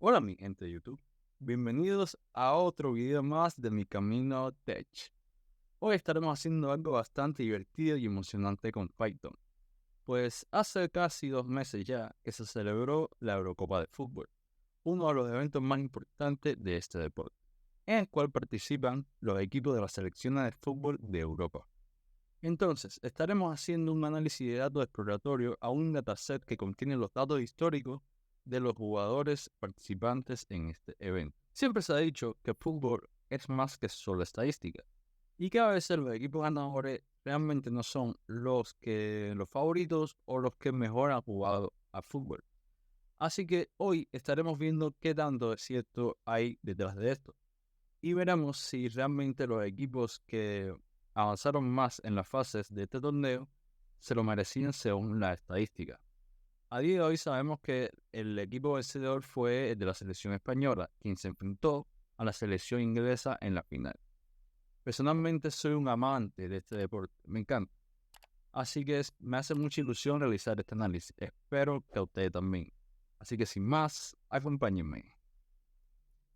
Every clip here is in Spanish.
Hola mi gente de YouTube, bienvenidos a otro video más de mi camino Tech. Hoy estaremos haciendo algo bastante divertido y emocionante con Python, pues hace casi 2 meses ya que se celebró la Eurocopa de Fútbol, uno de los eventos más importantes de este deporte, en el cual participan los equipos de las selecciones de fútbol de Europa. Entonces, estaremos haciendo un análisis de datos exploratorio a un dataset que contiene los datos históricos de los jugadores participantes en este evento. Siempre se ha dicho que el fútbol es más que solo estadística y que a veces los equipos ganadores realmente no son los favoritos o los que mejor han jugado a fútbol. Así que hoy estaremos viendo qué tanto de cierto hay detrás de esto y veremos si realmente los equipos que avanzaron más en las fases de este torneo se lo merecían según la estadística. A día de hoy sabemos que el equipo vencedor fue el de la selección española, quien se enfrentó a la selección inglesa en la final. Personalmente soy un amante de este deporte, me encanta. Así que me hace mucha ilusión realizar este análisis. Espero que a ustedes también. Así que sin más, acompáñenme.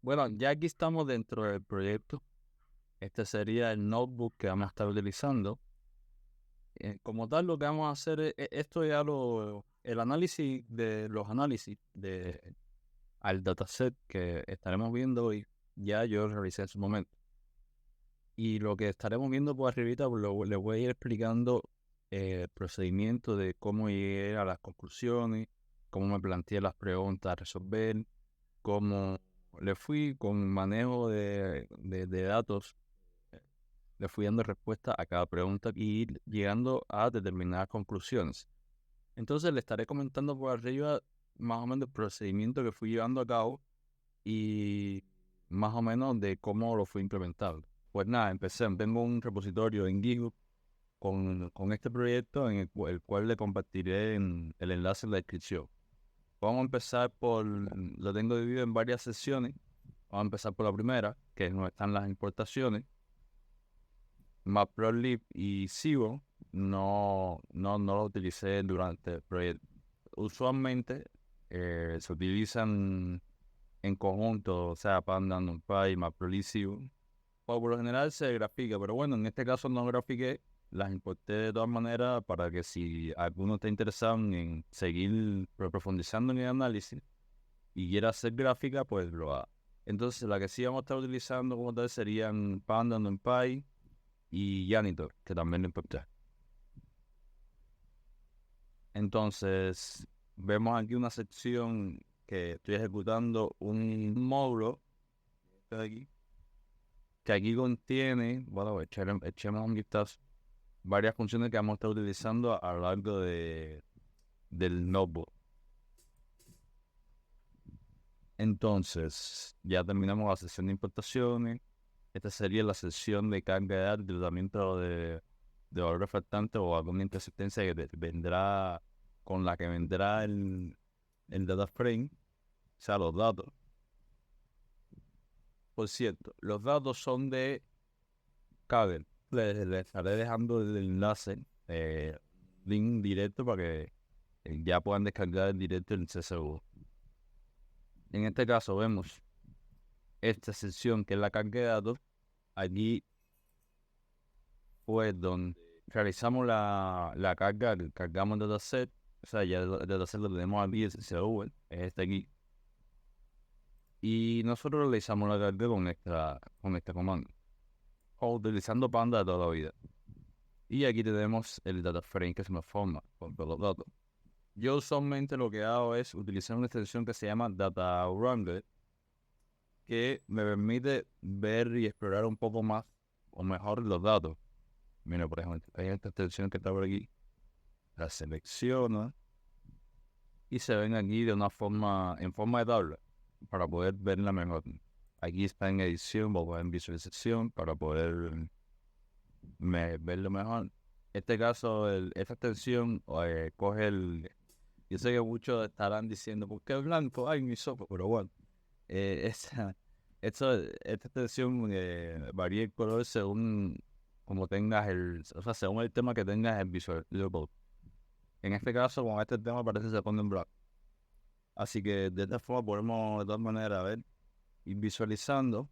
Bueno, ya aquí estamos dentro del proyecto. Este sería el notebook que vamos a estar utilizando. Como tal, lo que vamos a hacer esto ya el análisis de los análisis al dataset que estaremos viendo hoy, ya yo lo realicé en su momento. Y lo que estaremos viendo por arribita, pues, les voy a ir explicando el procedimiento de cómo llegué a las conclusiones, cómo me planteé las preguntas a resolver, cómo le fui con manejo de datos. Le fui dando respuesta a cada pregunta y llegando a determinadas conclusiones. Entonces le estaré comentando por arriba más o menos el procedimiento que fui llevando a cabo y más o menos de cómo lo fui implementando. Pues nada, empecé. Tengo un repositorio en GitHub con este proyecto en el cual le compartiré el enlace en la descripción. Vamos a empezar lo tengo dividido en varias sesiones. Vamos a empezar por la primera, que es donde están las importaciones. Matplotlib y Sibo no lo utilicé durante el proyecto. Usualmente se utilizan en conjunto, o sea, Panda, NumPy, Matplotlib, Sibo. Por lo general se grafica, pero bueno, en este caso no grafiqué, las importé de todas maneras para que si alguno está interesado en seguir profundizando en el análisis y quiera hacer gráfica, pues lo haga. Entonces, la que sí vamos a estar utilizando como tal serían Panda, NumPy y Janitor, que también lo importé. Entonces, vemos aquí una sección que estoy ejecutando un módulo de aquí, que aquí contiene, bueno, echemos un vistazo, varias funciones que vamos a estar utilizando a lo largo del notebook. Entonces, ya terminamos la sesión de importaciones. Esta sería la sesión de carga de datos, tratamiento de valor reflectante o alguna inconsistencia que vendrá con la que vendrá el data frame, o sea, los datos. Por cierto, los datos son de Kaggle. Les estaré dejando el enlace, link directo para que ya puedan descargar el directo el CSV. En este caso vemos esta sección que es la carga de datos. Allí pues donde realizamos la carga, cargamos el dataset, o sea, ya el dataset lo tenemos aquí, el CSV, es este aquí. Y nosotros realizamos la carga con este comando, o utilizando Panda de toda la vida. Y aquí tenemos el data frame que se me forma con todos los datos. Yo usualmente lo que hago es utilizar una extensión que se llama Data Wrangler, que me permite ver y explorar un poco más o mejor los datos. Mira, por ejemplo, hay esta extensión que está por aquí, la selecciono y se ven aquí en forma de tabla para poder verla mejor. Aquí está en edición, vamos en visualización para poder verlo mejor. En este caso, esta extensión coge yo sé que muchos estarán diciendo, ¿por qué es blanco? Ay, mi sopa, pero bueno, esta extensión varía el color según como tengas o sea, según el tema que tengas en Visual Studio Code. En este caso, con este tema parece que se pone en blanco. Así que de esta forma podemos de todas maneras ver ir visualizando.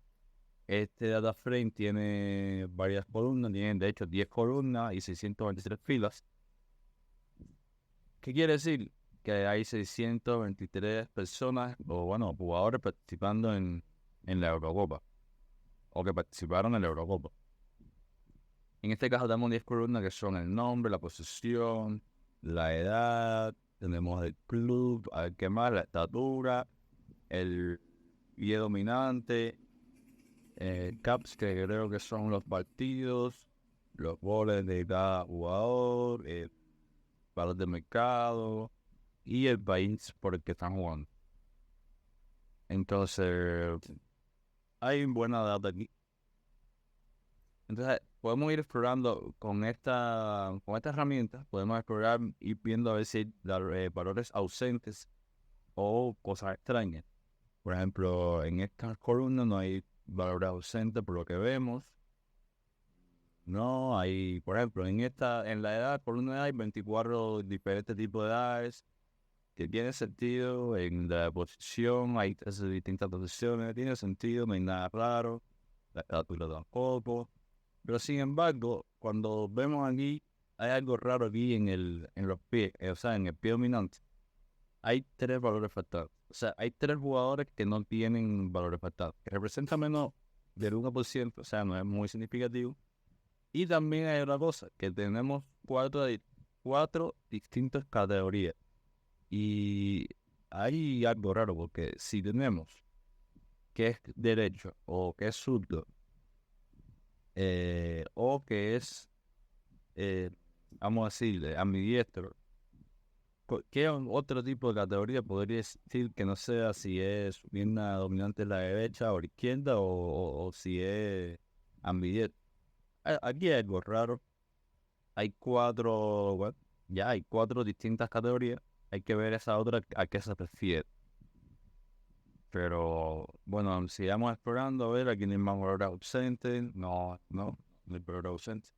Este data frame tiene varias columnas, tiene de hecho 10 columnas y 623 filas. ¿Qué quiere decir? Que hay 623 personas o bueno, jugadores participando en la Eurocopa o que participaron en la Eurocopa. En este caso tenemos 10 columnas que son el nombre, la posición, la edad, tenemos el club, a ver qué más, la estatura, el pie dominante, caps que creo que son los partidos, los goles de cada jugador, valor de mercado y el país por el que están jugando. Entonces, hay buena data aquí. Entonces, podemos ir explorando con esta herramienta, podemos explorar y viendo a ver si hay valores ausentes o cosas extrañas. Por ejemplo, en esta columna no hay valores ausentes por lo que vemos. No hay, por ejemplo, en la edad, columna hay 24 diferentes tipos de edades, que tiene sentido. En la posición hay distintas posiciones, tiene sentido, no hay nada raro, la estatura tampoco. Pero sin embargo, cuando vemos aquí, hay algo raro aquí en los pies, o sea, en el pie dominante. Hay 3 valores faltantes. O sea, hay 3 jugadores que no tienen valores faltantes, que representa menos del 1%, o sea, no es muy significativo. Y también hay otra cosa, que tenemos 4 distintas categorías. Y hay algo raro, porque si tenemos que es derecho o que es zurdo, o que es, vamos a decirle, ambidiestro, ¿qué otro tipo de categoría podría decir que no sea si es pierna dominante la derecha o la izquierda o si es ambidiestro? Aquí hay algo raro. Hay 4, bueno, ya hay 4 distintas categorías. Hay que ver esa otra a qué se refiere. Pero bueno, sigamos explorando a ver aquí no hay más valor ausente. No hay valor ausente.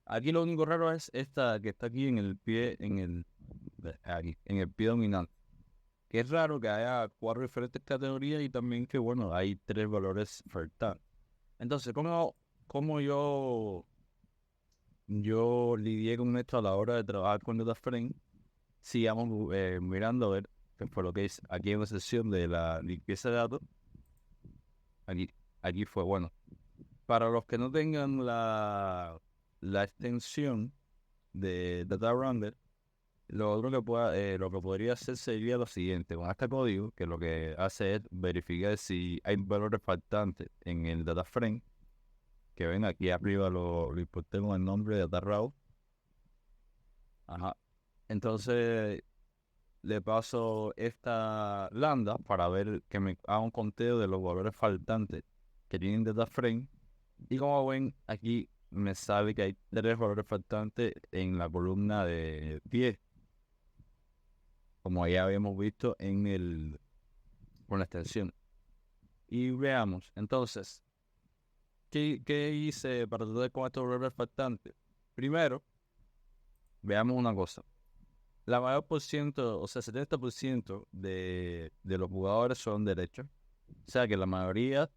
Aquí lo único raro es esta que está aquí en el pie, aquí, en el pie dominante. Que es raro que haya 4 diferentes categorías y también que, bueno, hay 3 valores faltantes. Entonces, ¿cómo yo lidié con esto a la hora de trabajar con DataFrame? Sigamos mirando a ver qué fue lo que hice. Aquí en la sección de la limpieza de datos, aquí fue, bueno, para los que no tengan la extensión de Data Render, lo que podría hacer sería lo siguiente: con este código, que lo que hace es verificar si hay valores faltantes en el data frame, que ven aquí arriba lo importé con el nombre de data raw. Ajá. Entonces le paso esta lambda para ver que me haga un conteo de los valores faltantes que tienen data frame. Y como ven, aquí me sale que hay 3 valores faltantes en la columna de pie, como ya habíamos visto con la extensión. Y veamos, entonces, ¿qué hice para tratar con estos valores faltantes? Primero, veamos una cosa. La mayor por ciento, o sea, 70% de los jugadores son derechos. O sea que la mayoría,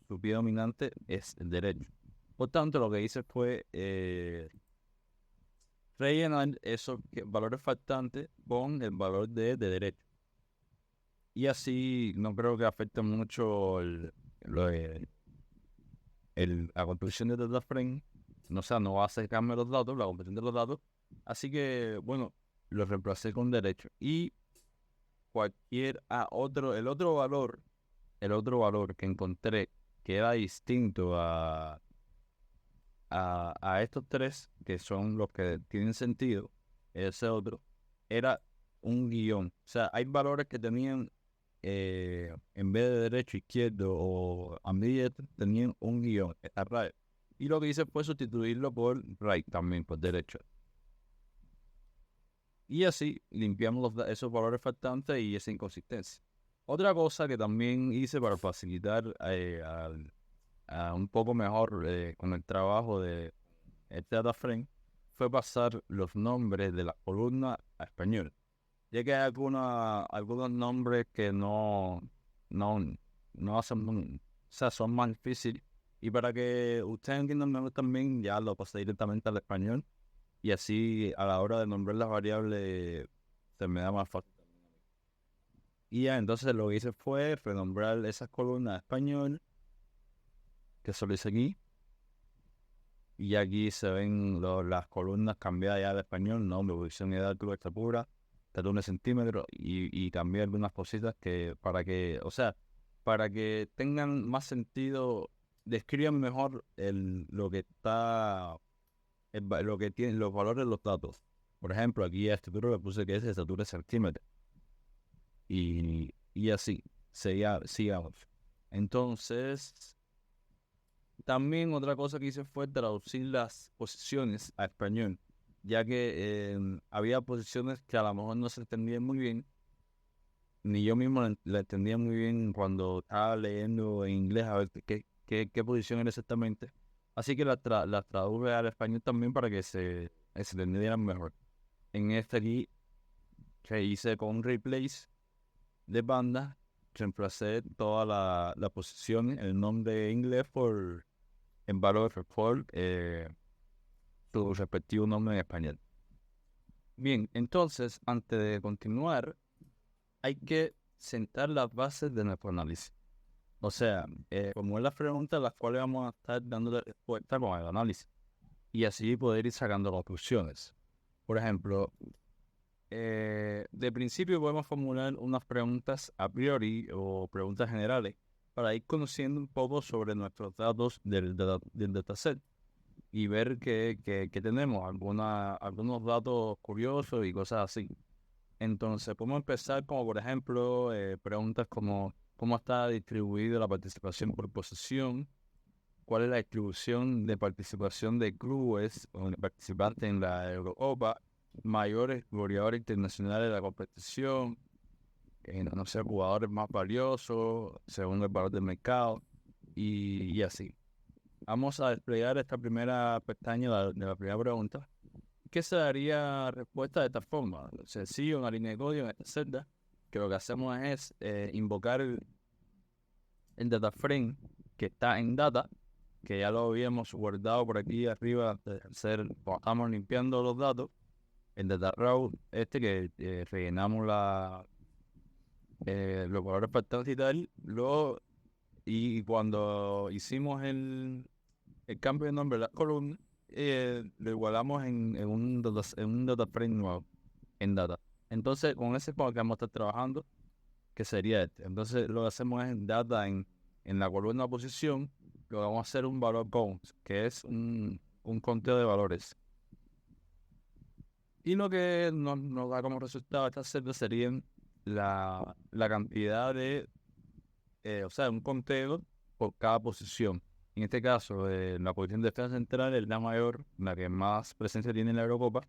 su pie dominante es el derecho. Por tanto, lo que hice fue rellenar esos valores faltantes con el valor de derecho. Y así no creo que afecte mucho la construcción de data frame. No, o sea, no va a hacer cambio los datos, la conversión de los datos. Así que, bueno, lo reemplacé con derecho. Y el otro valor que encontré que era distinto a estos 3, que son los que tienen sentido, ese otro, era un guión. O sea, hay valores que tenían, en vez de derecho, izquierdo o ambidiestro, tenían un guión, a right. Y lo que hice fue sustituirlo por right también, por derecho. Y así limpiamos esos valores faltantes y esa inconsistencia. Otra cosa que también hice para facilitar a un poco mejor con el trabajo de este data frame fue pasar los nombres de las columnas a español. ya que hay algunos nombres que no, no hacen, o sea, son más difíciles. Y para que ustedes entiendan mejor también, ya lo pasé directamente al español. Y así a la hora de nombrar las variables se me da más fácil. Y ya, entonces lo que hice fue renombrar esas columnas a español, que solo hice aquí. Y aquí se ven las columnas cambiadas ya al español, nombre, posición, edad, altura, estatura, estatura en centímetros, y cambié algunas cositas que o sea, para que tengan más sentido, describan mejor lo que está, lo que tienen los valores de los datos. Por ejemplo, aquí a estatura le puse que es estatura en centímetros. Y así, sigamos. Entonces, también otra cosa que hice fue traducir las posiciones a español, ya que había posiciones que a lo mejor no se entendían muy bien, ni yo mismo la entendía muy bien cuando estaba leyendo en inglés a ver qué posición era exactamente. Así que las traduje al español también para que se entendieran mejor. En este aquí, que hice con un replace de banda, reemplacé toda la posición, el nombre inglés en valor por su respectivo nombre en español. Bien, entonces, antes de continuar, hay que sentar las bases de nuestro análisis. O sea, como es las preguntas a las cuales vamos a estar dando la respuesta con el análisis. Y así poder ir sacando conclusiones. Por ejemplo, de principio podemos formular unas preguntas a priori o preguntas generales para ir conociendo un poco sobre nuestros datos del dataset y ver que tenemos algunos datos curiosos y cosas así. Entonces, podemos empezar como, por ejemplo, preguntas como cómo está distribuida la participación por posesión, cuál es la distribución de participación de clubes o de participantes en la Eurocopa, mayores goleadores internacionales de la competición, no sé, jugadores más valiosos según el valor del mercado y así. Vamos a desplegar esta primera pestaña de la primera pregunta, que se daría respuesta de esta forma. Sencillo, una línea de código en esta celda, que lo que hacemos es invocar el data frame que está en data, que ya lo habíamos guardado por aquí arriba de cuando estamos limpiando los datos, el data row que rellenamos los valores faltantes y tal, y cuando hicimos el cambio de nombre de la columna, lo igualamos en un data frame nuevo, en data. Entonces, con ese es con el que vamos a estar trabajando, que sería este. Entonces, lo que hacemos es en data, en la columna posición, lo que vamos a hacer un valor count, que es un conteo de valores. Y lo que nos da como resultado esta celda serían la cantidad o sea, un conteo por cada posición. En este caso, la posición de defensa central es la mayor, la que más presencia tiene en la Eurocopa,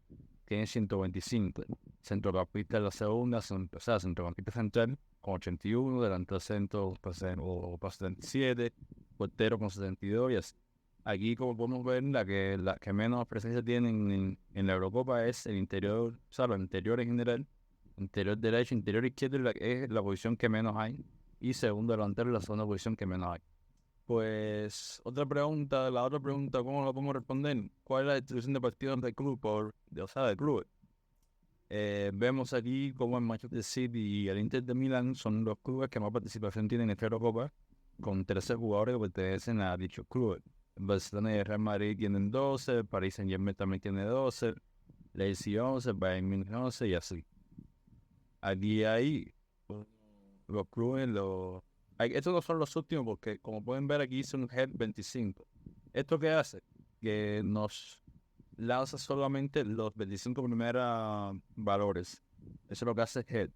tiene 125. Centrocampista es la segunda, o sea, centrocampista central con 81, delantero centro o 77, portero con 72 y así. Aquí, como podemos ver, la que menos presencia tiene en la Eurocopa es el interior, o sea, los interiores en general, interior derecho, interior izquierdo es la posición que menos hay, y segundo delantero es la segunda posición que menos hay. Pues la otra pregunta, ¿cómo lo podemos responder? ¿Cuál es la distribución de partidos del club o sea, del club? Vemos aquí como el Manchester City y el Inter de Milán son los clubes que más participación tienen en esta Eurocopa, con 13 jugadores que pertenecen a dichos clubes. Barcelona y el Real Madrid tienen 12, París Saint-Germain también tiene 12, Leipzig 11, Bayern Múnich 11 y así. Aquí hay los clubes, estos no son los últimos porque como pueden ver aquí hice un Head 25. ¿Esto qué hace? Que nos lanza solamente los 25 primeros valores. Eso es lo que hace Head.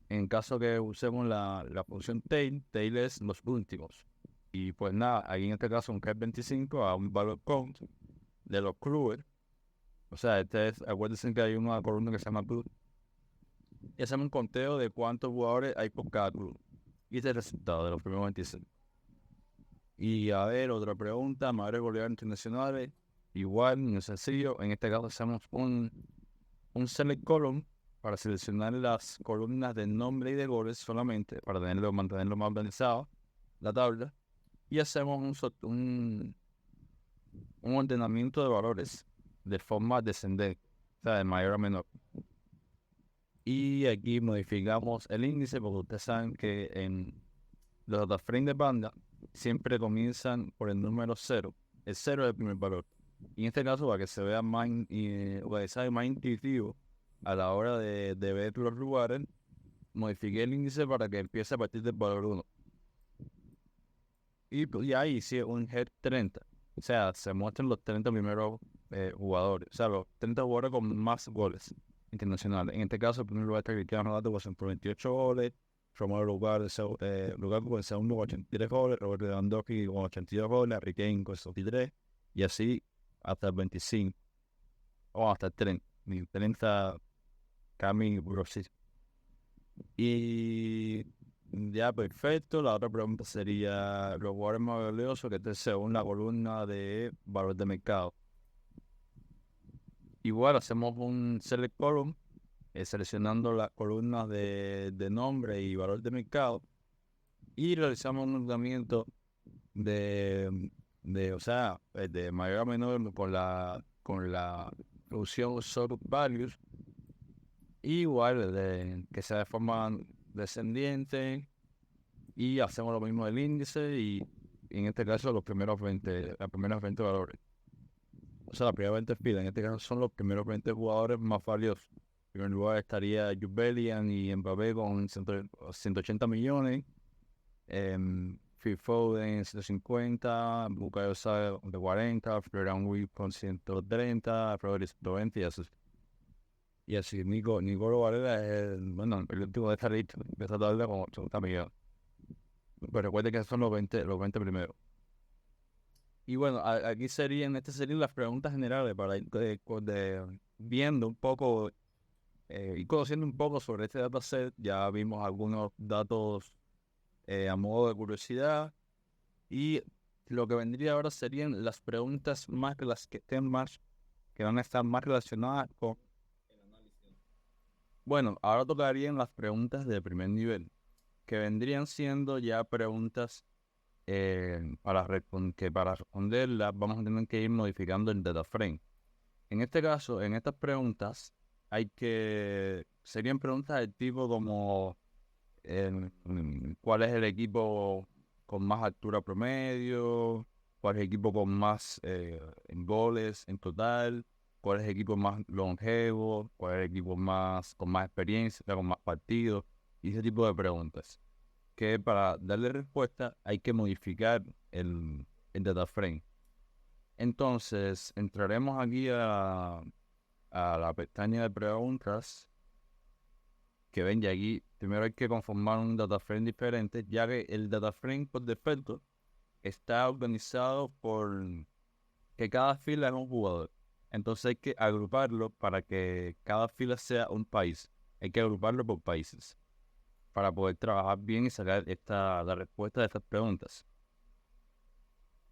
En caso que usemos la función tail es los últimos. Y pues nada, aquí en este caso un Head 25 a un valor count de los clubes. O sea, acuérdense que hay una columna que se llama club. Y hacemos un conteo de cuántos jugadores hay por cada club. Y este es el resultado de los primeros 25. Y a ver, otra pregunta, mayores goleadores internacionales. Igual, muy sencillo. En este caso hacemos un select column para seleccionar las columnas de nombre y de goles solamente, para mantenerlo más organizado, la tabla, y hacemos un ordenamiento de valores de forma descendente, o sea, de mayor a menor. Y aquí modificamos el índice porque ustedes saben que en los data frames de banda siempre comienzan por el número 0. El 0 es el primer valor. Y en este caso, para que se vea más organizado y más intuitivo a la hora de ver los lugares, modifiqué el índice para que empiece a partir del valor 1. Y ahí hice un head 30. O sea, se muestran los 30 primeros jugadores. O sea, los 30 jugadores con más goles internacionales. En este caso, el primer lugar está Cristiano Ronaldo con 28 goles. Romero Lukaku con el segundo con 83 goles. Roberto Lewandowski con 82 goles. Harry Kane con 63. Y así hasta el 25. O hasta el 30. 30 Cami Rossi. Y ya, perfecto. La otra pregunta sería los jugadores más valiosos, que esté según la columna de valor de mercado. Igual hacemos un select column, seleccionando las columnas de nombre y valor de mercado, y realizamos un ordenamiento o sea, de mayor a menor con la función sort values, igual que sea de forma descendiente. Y hacemos lo mismo del índice y en este caso las primeras 20 valores. O sea, las primeras 20 filas, en este caso son los primeros 20 jugadores más valiosos. En primer lugar estaría Jude Bellingham y Mbappé con 180 millones. Phil Foden 150, Bukayo Saka de 40, Florian Wirtz con 130, Rodri 120 y así. Y así, Nicolo Varela es el último de esta lista, de esta tabla con 80 millones. Pero recuerde que son los 20 primeros. Y bueno, aquí estas serían las preguntas generales para ir viendo un poco y conociendo un poco sobre este dataset. Ya vimos algunos datos a modo de curiosidad. Y lo que vendría ahora serían las preguntas las que van a estar más relacionadas con el análisis. Bueno, ahora tocarían las preguntas de primer nivel, que vendrían siendo ya preguntas para responderlas vamos a tener que ir modificando el data frame. En este caso, en estas preguntas, serían preguntas del tipo como ¿cuál es el equipo con más altura promedio? ¿Cuál es el equipo con más en goles en total? ¿Cuál es el equipo más longevo? ¿Cuál es el equipo con más experiencia, con más partidos? Y ese tipo de preguntas, que para darle respuesta hay que modificar el data frame. Entonces, entraremos aquí a la pestaña de preguntas que ven, y aquí primero hay que conformar un data frame diferente, ya que el data frame por defecto está organizado por que cada fila es un jugador. Entonces hay que agruparlo para que cada fila sea un país. Hay que agruparlo por países para poder trabajar bien y sacar la respuesta de estas preguntas.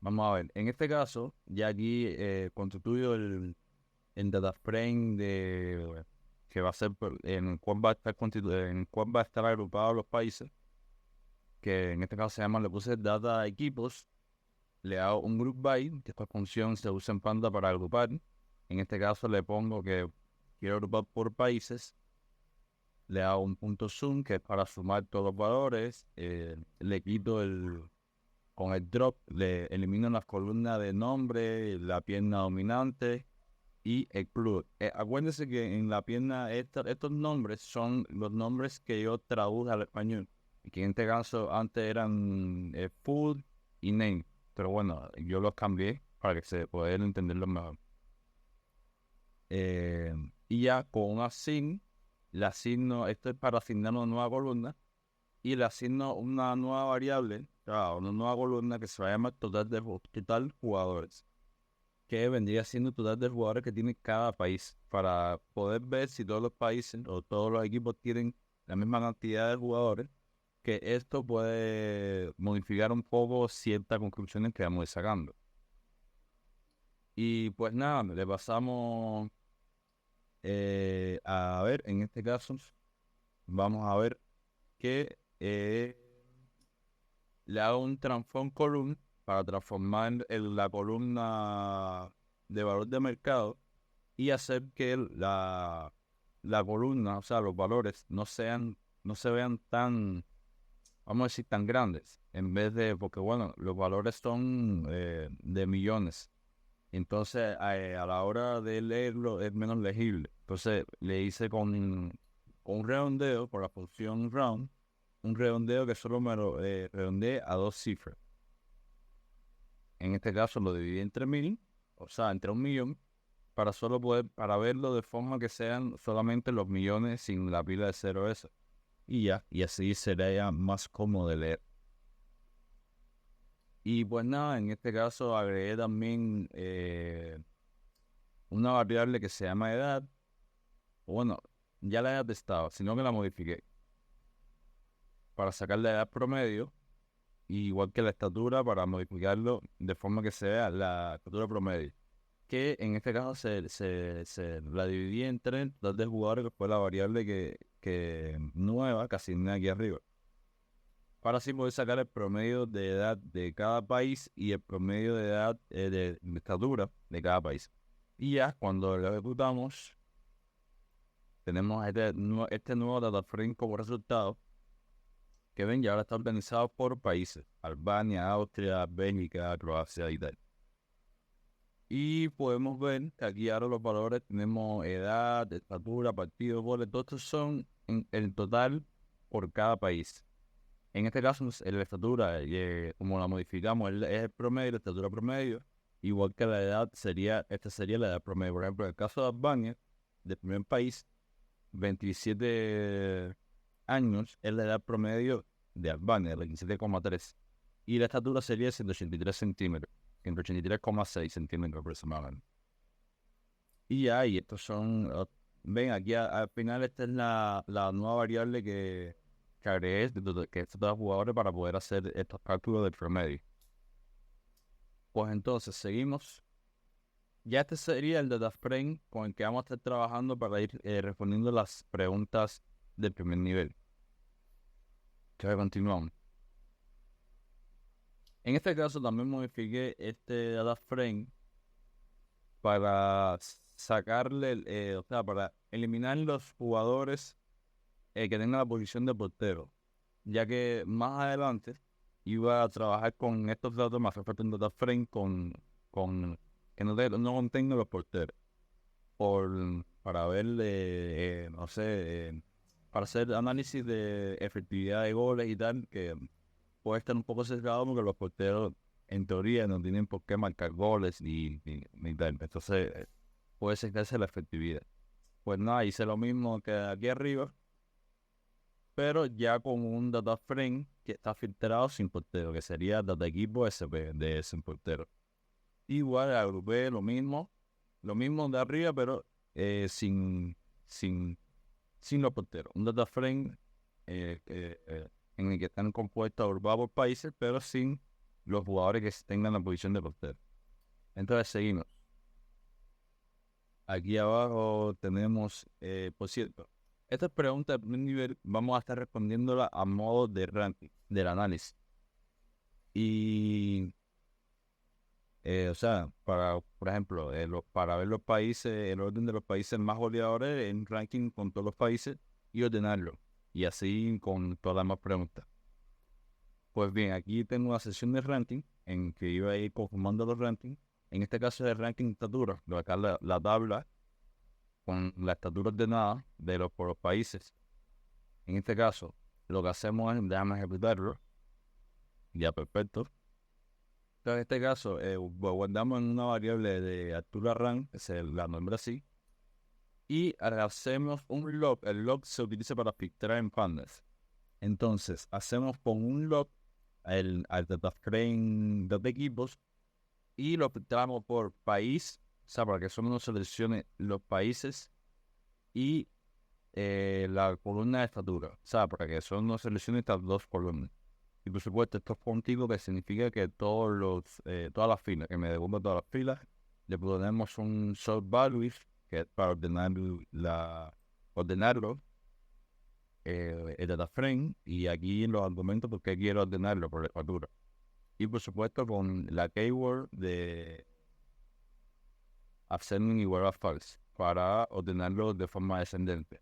Vamos a ver, en este caso, ya aquí constituyo el data frame que va a ser en cuál va a estar en cuál va a estar agrupado los países, que en este caso le puse data equipos, le hago un group by, que esta función se usa en Panda para agrupar. En este caso le pongo que quiero agrupar por países. Le hago un punto zoom, que es para sumar todos los valores. Le quito con el drop, le elimino las columnas de nombre, la pierna dominante y exclude. Acuérdense que en la pierna estos nombres son los nombres que yo traduje al español. Y que en este caso antes eran food y name. Pero bueno, yo los cambié para que se pueda entenderlo mejor. Y ya con un assign, le asigno, esto es para asignar una nueva columna, y le asigno una nueva variable, una nueva columna que se va a llamar total jugadores, que vendría siendo el total de jugadores que tiene cada país, para poder ver si todos los países o todos los equipos tienen la misma cantidad de jugadores, que esto puede modificar un poco ciertas conclusiones que vamos sacando. Y pues nada, le pasamos a ver, en este caso, vamos a ver que le hago un transform column para transformar la columna de valor de mercado y hacer que la columna, o sea, los valores no se vean tan, vamos a decir, tan grandes, en vez de, porque bueno, los valores son de millones. Entonces, a la hora de leerlo es menos legible. Entonces, le hice con un redondeo, por la función round, un redondeo que solo me lo redondee a 2 cifras. En este caso lo dividí entre 1000, o sea, entre 1.000.000, para verlo de forma que sean solamente los millones sin la pila de 0 esa. Y ya, y así sería más cómodo de leer. Y pues nada, en este caso agregué también una variable que se llama edad. Bueno, ya la edad estaba, sino que la modifiqué para sacar la edad promedio, igual que la estatura, para modificarlo de forma que se vea la estatura promedio. Que en este caso se la dividí entre dos de jugadores, que fue la variable que nueva, que asigné aquí arriba. Para así poder sacar el promedio de edad de cada país y el promedio de edad de estatura de cada país. Y ya cuando lo ejecutamos, tenemos este nuevo data frame como resultado, que ven, ya ahora está organizado por países: Albania, Austria, Bélgica, Croacia y tal. Y podemos ver que aquí ahora los valores tenemos edad, estatura, partido, goles, todos estos son en el total por cada país. En este caso, la estatura, como la modificamos, es el promedio, la estatura promedio, igual que la edad esta sería la edad promedio. Por ejemplo, en el caso de Albania, del primer país, 27 años es la edad promedio de Albania, 27,3. Y la estatura sería 183 centímetros, 183,6 centímetros aproximadamente. Y ya, y estos son, ven, aquí al final esta es la nueva variable que agregué, que estos dos jugadores, para poder hacer estos cálculos del promedio. Pues entonces, seguimos. Ya este sería el data frame con el que vamos a estar trabajando para ir respondiendo las preguntas del primer nivel. Entonces, continuamos. En este caso también modifiqué este data frame para sacarle, o sea, para eliminar los jugadores que tengan la posición de portero, ya que más adelante iba a trabajar con estos datos, más falta un data frame con que no contenga los porteros, para ver, no sé, para hacer análisis de efectividad de goles y tal, que puede estar un poco sesgado porque los porteros en teoría no tienen por qué marcar goles ni tal. Entonces puede sesgarse la efectividad. Pues nada, hice lo mismo que aquí arriba, pero ya con un data frame que está filtrado sin portero, que sería data equipo SP de sin portero. Igual agrupé lo mismo de arriba, pero sin los porteros. Un data frame en el que están compuestos agrupados por países, pero sin los jugadores que tengan la posición de portero. Entonces seguimos. Aquí abajo tenemos, por cierto, estas preguntas de primer nivel vamos a estar respondiéndolas a modo de ranking, del análisis. Y, o sea, por ejemplo, para ver los países, el orden de los países más goleadores en ranking con todos los países y ordenarlo. Y así con todas las demás preguntas. Pues bien, aquí tengo una sesión de ranking en que iba a ir conformando los rankings. En este caso es el ranking de estatura, lo acá la tabla con la estatura ordenada por los países. En este caso, lo que hacemos es, déjame ejecutarlo, ya perfecto. Entonces, en este caso, lo guardamos en una variable de altura rank, que se la nombra así, y hacemos un log. El log se utiliza para filtrar en pandas. Entonces, hacemos con un log al data frame de equipos y lo filtramos por país, o sea, para que solo nos seleccione los países y la columna de estatura, o sea, para que solo nos seleccione estas dos columnas. Y por supuesto, esto es contigo, que significa que todas las filas, que me devuelva todas las filas, le ponemos un sort value que es para ordenarlo, el data frame, y aquí los argumentos porque quiero ordenarlo por la factura. Y por supuesto con la keyword de ascending igual a false para ordenarlo de forma descendente.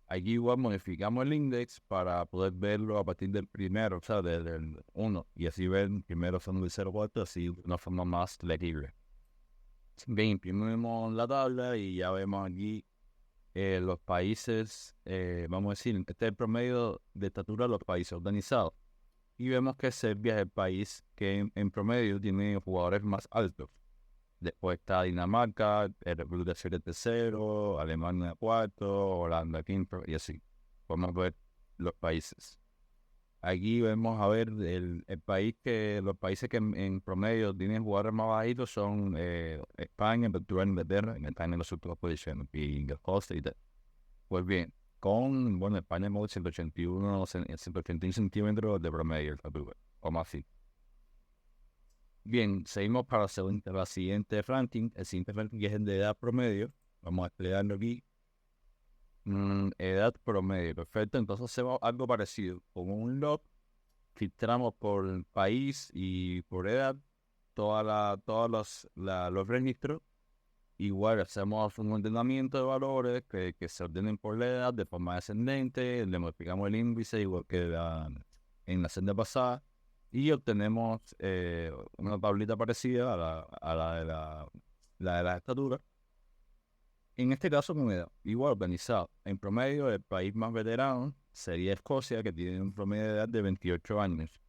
Aquí igual modificamos el index para poder verlo a partir del primero, o sea, del 1, y así ver primero son del 0,4, así de una forma más legible. Bien, imprimimos la tabla y ya vemos aquí los países, vamos a decir, este es el promedio de estatura de los países organizados. Y vemos que Serbia es el país que en promedio tiene jugadores más altos. Después está Dinamarca, República Checa tercero, Alemania cuarto, Holanda quinto y así. Podemos ver los países. Aquí vemos a ver los países que en promedio tienen jugadores más bajitos son España, Portugal, Inglaterra, que están en las últimas posiciones, y Escocia y tal. Pues bien, España es 181 centímetros de promedio, o más así. Bien, seguimos para la siguiente ranking. El siguiente ranking es el de edad promedio. Vamos a estudiarlo aquí. Edad promedio, perfecto. Entonces hacemos algo parecido. Con un log, filtramos por país y por edad todos los registros. Igual hacemos un ordenamiento de valores que se ordenen por la edad de forma descendente. Le modificamos el índice igual que en la senda pasada. Y obtenemos una tablita parecida a la de la estatura. En este caso, con edad, igual organizado. En promedio, el país más veterano sería Escocia, que tiene un promedio de edad de 28 años.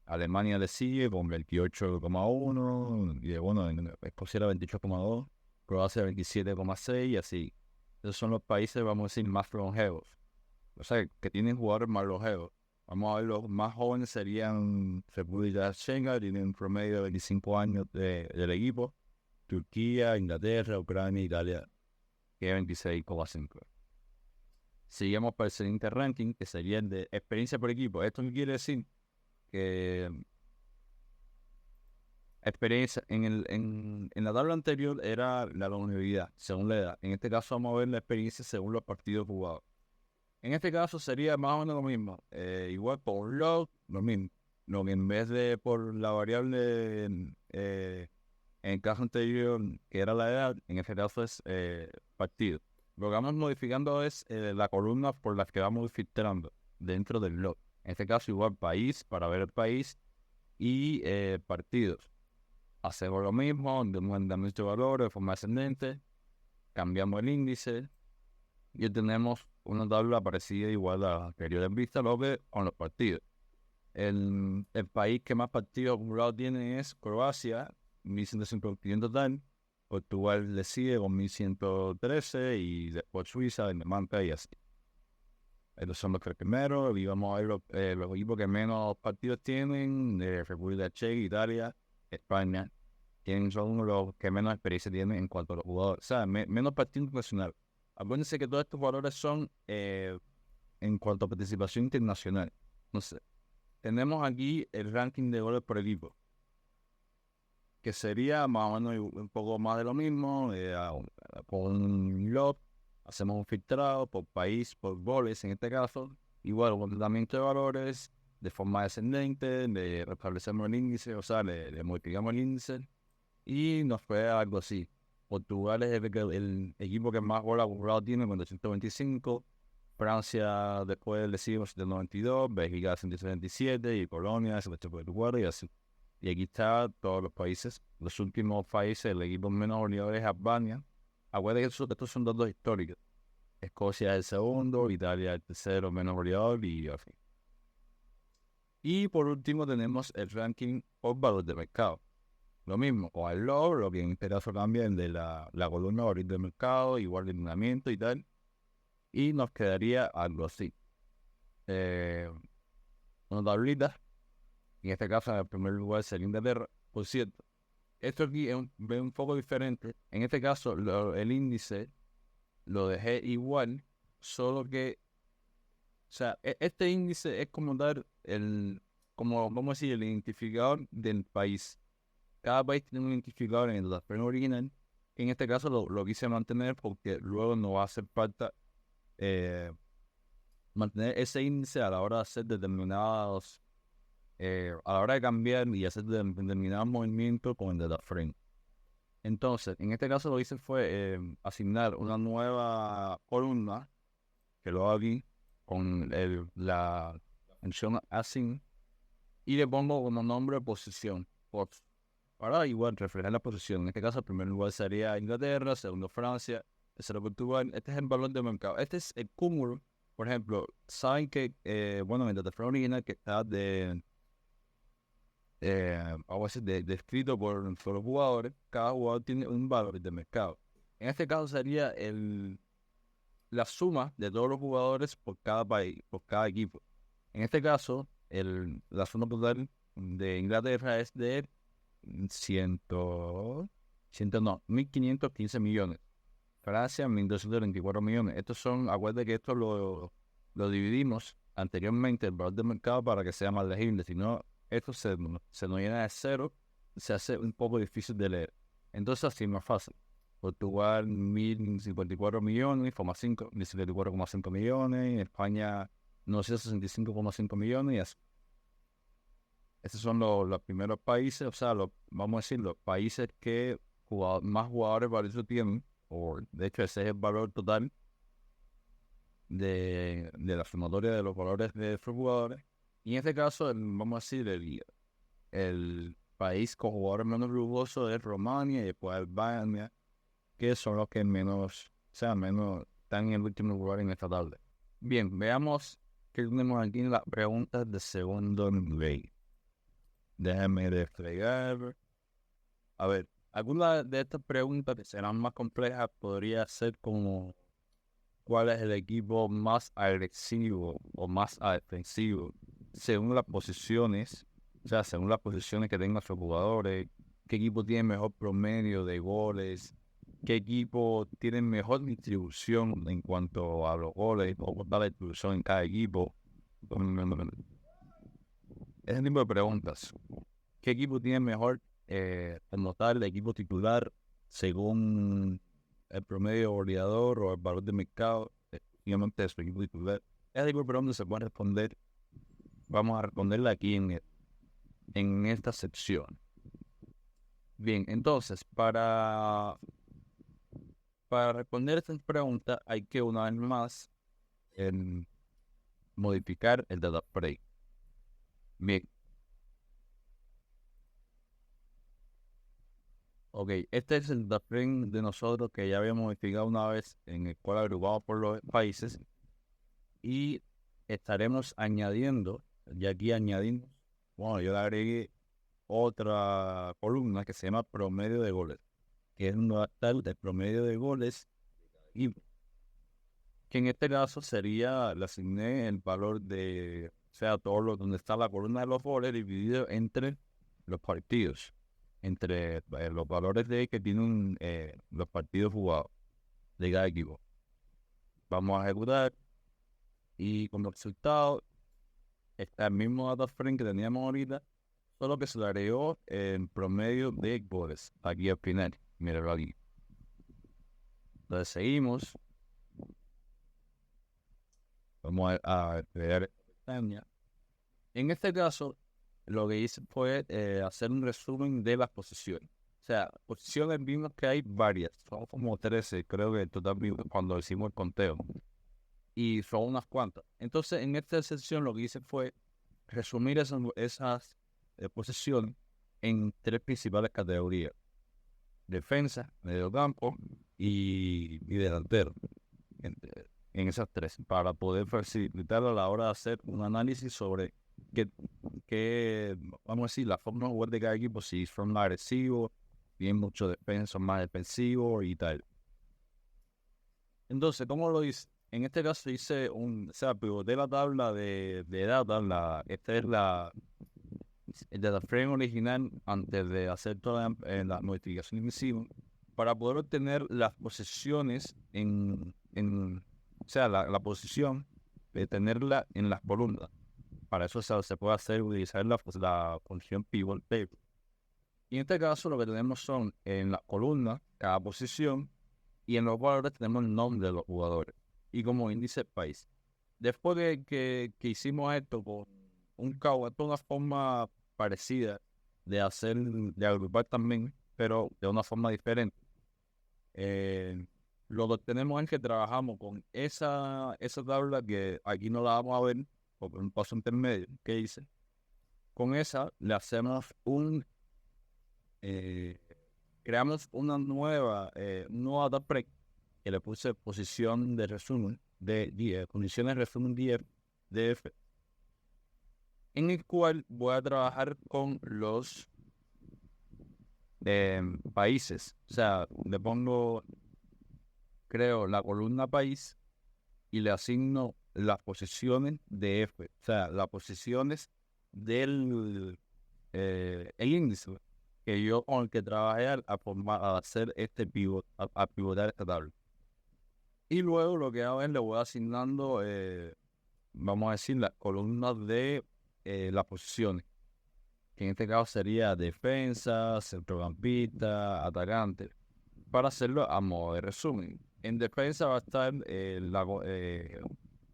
Alemania le sigue con 28,1, y en Escocia era 28,2, Croacia 27,6 y así. Esos son los países, vamos a decir, más longevos. O sea, que tienen jugadores más longevos. Vamos a ver, los más jóvenes serían República Checa, tienen un promedio de 25 años del equipo. Turquía, Inglaterra, Ucrania, Italia, que es 26,5. Seguimos para el siguiente ranking, que sería el de experiencia por equipo. ¿Esto qué quiere decir? Que experiencia, en la tabla anterior era la longevidad, según la edad. En este caso vamos a ver la experiencia según los partidos jugados. En este caso sería más o menos lo mismo. Igual por log, lo mismo. No, que en vez de por la variable en el caso anterior, que era la edad, en este caso es partido. Lo que vamos modificando es la columna por la que vamos filtrando dentro del log. En este caso igual país, para ver el país, y partidos. Hacemos lo mismo, damos este valor de forma ascendente, cambiamos el índice y tenemos una tabla parecida igual a la anterior en vista, lo que con los partidos. El país que más partidos acumulados tiene es Croacia, 1.151 en total. Portugal le sigue con 1.113 y después Suiza, Dinamarca y así. Estos son los tres primeros y vamos a ver los equipos que menos partidos tienen, República Checa, Italia, España. Son los que menos experiencia tienen en cuanto a los jugadores. O sea, menos partidos internacionales. Acuérdense que todos estos valores son en cuanto a participación internacional. Entonces, tenemos aquí el ranking de goles por equipo, que sería más o menos un poco más de lo mismo. Con un log, hacemos un filtrado por país, por goles en este caso. Igual, un ordenamiento de valores de forma descendente, le restablecemos el índice, o sea, le modificamos el índice y nos fue algo así. Portugal es el equipo que más goles acumulados tiene con 225. Francia después le sigue con 192, Bélgica 177 y Polonia 184 y así. Y aquí está todos los países. Los últimos países, el equipo menos goleador es Albania. Acuérdense que estos son datos históricos. Escocia es el segundo, Italia el tercero menos goleador y así. Y por último tenemos el ranking por valor de mercado. Lo mismo, con el log, lo que en este caso cambia el de la columna valor de mercado, igual de lineamiento y tal. Y nos quedaría algo así. Una tablita. En este caso, en el primer lugar sería Inglaterra. Por cierto, esto aquí es un poco diferente. En este caso, el índice lo dejé igual, solo que, o sea, este índice es como dar como vamos a decir, el identificador del país. Cada país tiene un identificador en el frame original En este caso lo quise mantener porque luego no va a hacer falta mantener ese índice a la hora de hacer determinados, a la hora de cambiar y hacer determinados movimientos con el data frame. Entonces, en este caso lo que hice fue asignar una nueva columna, que lo hago aquí, con la función assign, y le pongo como nombre posición, para igual reflejar la posición. En este caso, el primer lugar sería Inglaterra, segundo Francia, tercero Portugal. Este es el valor de mercado. Este es el cúmulo. Por ejemplo, saben que, bueno, en el data frame original que está algo así descrito por los jugadores, cada jugador tiene un valor de mercado. En este caso sería la suma de todos los jugadores por cada país, por cada equipo. En este caso, la suma total de Inglaterra es de 1.515 millones. Francia, 1.224 millones. Estos son, acuérdate que esto lo dividimos anteriormente, el valor de mercado, para que sea más legible. Si no, esto se nos llena de cero, se hace un poco difícil de leer. Entonces, así es más fácil. Portugal, 1.054 millones, 1.054,5 millones. España, 965,5 millones y así. Estos son los primeros países, o sea, vamos a decir, los países que más jugadores valiosos tienen, o de hecho ese es el valor total de la sumatoria de los valores de estos jugadores. Y en este caso, vamos a decir, el país con jugadores menos lujosos es Rumania y después Albania, que son los que menos están en el último lugar en esta tabla. Bien, veamos qué tenemos aquí en las preguntas de segundo nivel. Déjame desplegar. A ver, algunas de estas preguntas que serán más complejas podría ser como ¿cuál es el equipo más agresivo o más defensivo según las posiciones? O sea, según las posiciones que tengan sus jugadores, ¿qué equipo tiene mejor promedio de goles? ¿Qué equipo tiene mejor distribución en cuanto a los goles o la distribución en cada equipo? Ese tipo de preguntas. ¿Qué equipo tiene mejor anotar el equipo titular según el promedio goleador o el valor de mercado? Obviamente de su equipo titular. Ese tipo de preguntas se pueden responder. Vamos a responderla aquí en esta sección. Bien, entonces, para responder estas preguntas hay que una vez más modificar el data frame. Bien. Ok, este es el data frame de nosotros que ya habíamos modificado una vez, en el cual agrupamos por los países, y estaremos añadiendo, ya aquí añadimos, bueno, yo le agregué otra columna que se llama promedio de goles, que es un tal de promedio de goles, y que en este caso sería, le asigné el valor de, o sea, donde está la columna de los goles dividido entre los partidos, entre los valores de que tienen los partidos jugados de cada equipo. Vamos a ejecutar y como resultado está el mismo data frame que teníamos ahorita, solo que se le agregó el promedio de goles aquí al final. Míralo aquí. Entonces seguimos. Vamos a crear esta pestaña. En este caso, lo que hice fue hacer un resumen de las posiciones. O sea, posiciones vimos que hay varias. Son como 13, creo que en total vimos cuando hicimos el conteo. Y son unas cuantas. Entonces, en esta sección lo que hice fue resumir esas posiciones en tres principales categorías: defensa, mediocampo y delantero. En, en esas tres, para poder facilitar a la hora de hacer un análisis sobre vamos a decir, la forma de jugar de cada equipo, si son más agresivos, tienen mucho defensa, son más defensivos y tal. Entonces, ¿cómo lo hice? En este caso hice o sea, pivoté la tabla de data, esta es el data frame original antes de hacer todas las modificaciones que hicimos, para poder obtener las posiciones o sea, la posición de tenerla en las columnas. Para eso se puede utilizar la función pivot table. Y en este caso lo que tenemos son en la columna cada posición y en los valores tenemos el nombre de los jugadores y como índice el país. Después que hicimos esto con un cabo, esto es una forma parecida de hacer, de agrupar también, pero de una forma diferente. Lo que tenemos es que trabajamos con esa tabla que aquí no la vamos a ver, porque es un paso intermedio que hice. Con esa le hacemos eh, creamos una nueva tabla que le puse posición de resumen, de 10, condiciones de resumen 10, DF, en el cual voy a trabajar con los países. O sea, le pongo, creo, la columna país y le asigno las posiciones de F. O sea, las posiciones del el índice que yo con el que trabajé a hacer este pivot, a pivotar esta tabla. Y luego lo que hago es le voy asignando, vamos a decir, las columnas de las posiciones, que en este caso sería defensa, centrocampista, atacante, para hacerlo a modo de resumen. En defensa va a estar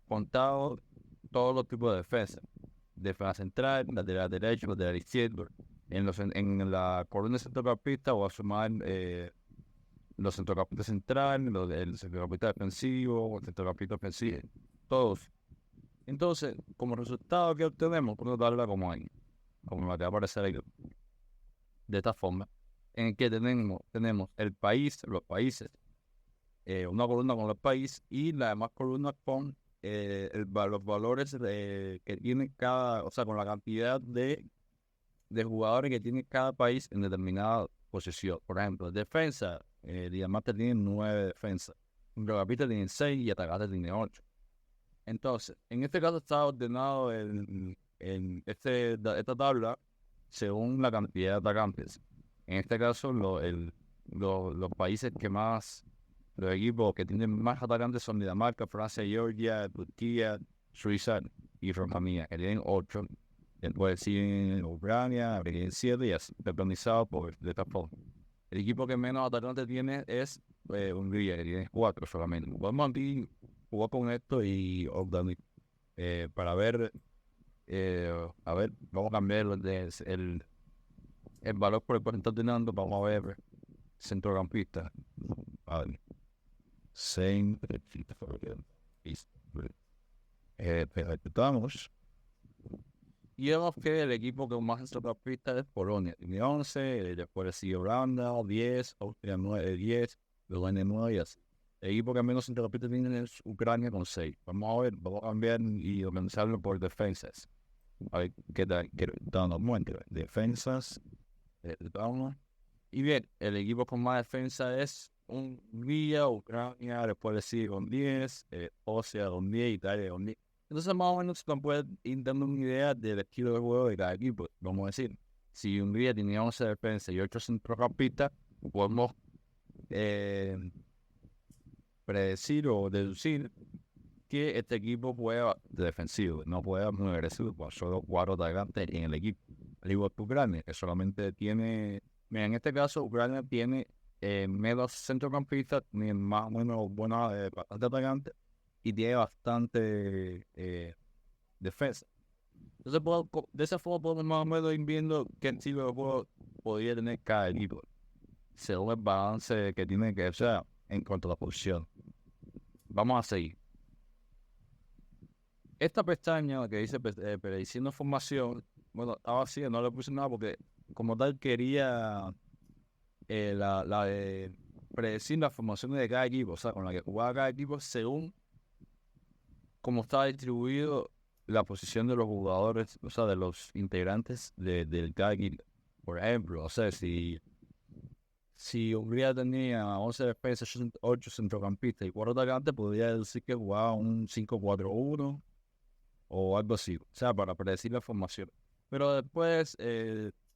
contado todos los tipos de defensa. Defensa central, lateral derecho, lateral izquierdo. En la columna de centrocampista voy a sumar los centrocampistas centrales, el centrocampista defensivo, el centrocampista ofensivo, todos. Entonces, como resultado que obtenemos, por darla como la que va a aparecer ahí, de esta forma, en el que tenemos el país, los países, una columna con los países y la demás columna con los valores que tiene cada, o sea, con la cantidad de jugadores que tiene cada país en determinada posición. Por ejemplo, defensa, Dinamarca tiene 9 defensas, Centrocampista tiene 6 y atacante tiene 8. Entonces, en este caso está ordenado esta tabla según la cantidad de atacantes. En este caso, los países que más, los equipos que tienen más atacantes son Dinamarca, Francia, Georgia, Turquía, Suiza y Rumanía, que tienen 8. Después siguen Ucrania, que tienen 7 y así, organizado de esta forma. El equipo que menos atacantes tiene es Hungría, que tiene 4 solamente. Vamos aquí jugar con esto y para ver, a ver, vamos a cambiar el valor por el cual está teniendo. Vamos a ver centrocampista. Vale. Ejecutamos. Y vemos que el equipo que más centrocampista es Polonia, tiene 11, después sigue Holanda, 10, Austria 9, 10, Polonia 9 y así. El equipo que menos centrocampista tiene es Ucrania con 6. Vamos a ver, vamos a cambiar y organizarlo por defensas. A ver qué tal, qué tal nos muestra. Defensas, y bien, el equipo con más defensa es Hungría, Ucrania, después sigue con 10, Austria con 10, Italia con 10. Entonces, más o menos se nos puede ir dando una idea del estilo de juego de cada equipo. Vamos a decir, si Hungría tenía 11 defensas y 8 centrocampistas, podemos predecir o deducir que este equipo juega defensivo, no juega muy agresivo, con solo 4 atacantes en el equipo. Al igual que Ucrania, que solamente tiene, mira, en este caso Ucrania tiene menos centrocampistas, ni más o menos buenos bastante atacantes, y tiene bastante defensa. Entonces, de esa forma podemos más o menos ir viendo qué estilo de juego podría tener cada equipo, según el balance que tiene que ser en cuanto a la posición. Vamos a seguir. Esta pestaña que dice prediciendo formación, bueno, estaba así, no le puse nada porque como tal quería la de predecir las formaciones de cada equipo, o sea, con la que jugaba cada equipo según cómo estaba distribuido la posición de los jugadores, o sea, de los integrantes del cada equipo. Por ejemplo, o sea, si Hungría tenía 11 defensas, 8 centrocampistas y 4 atacantes, podría decir que jugaba un 5-4-1 o algo así, o sea, para predecir la formación. Pero después,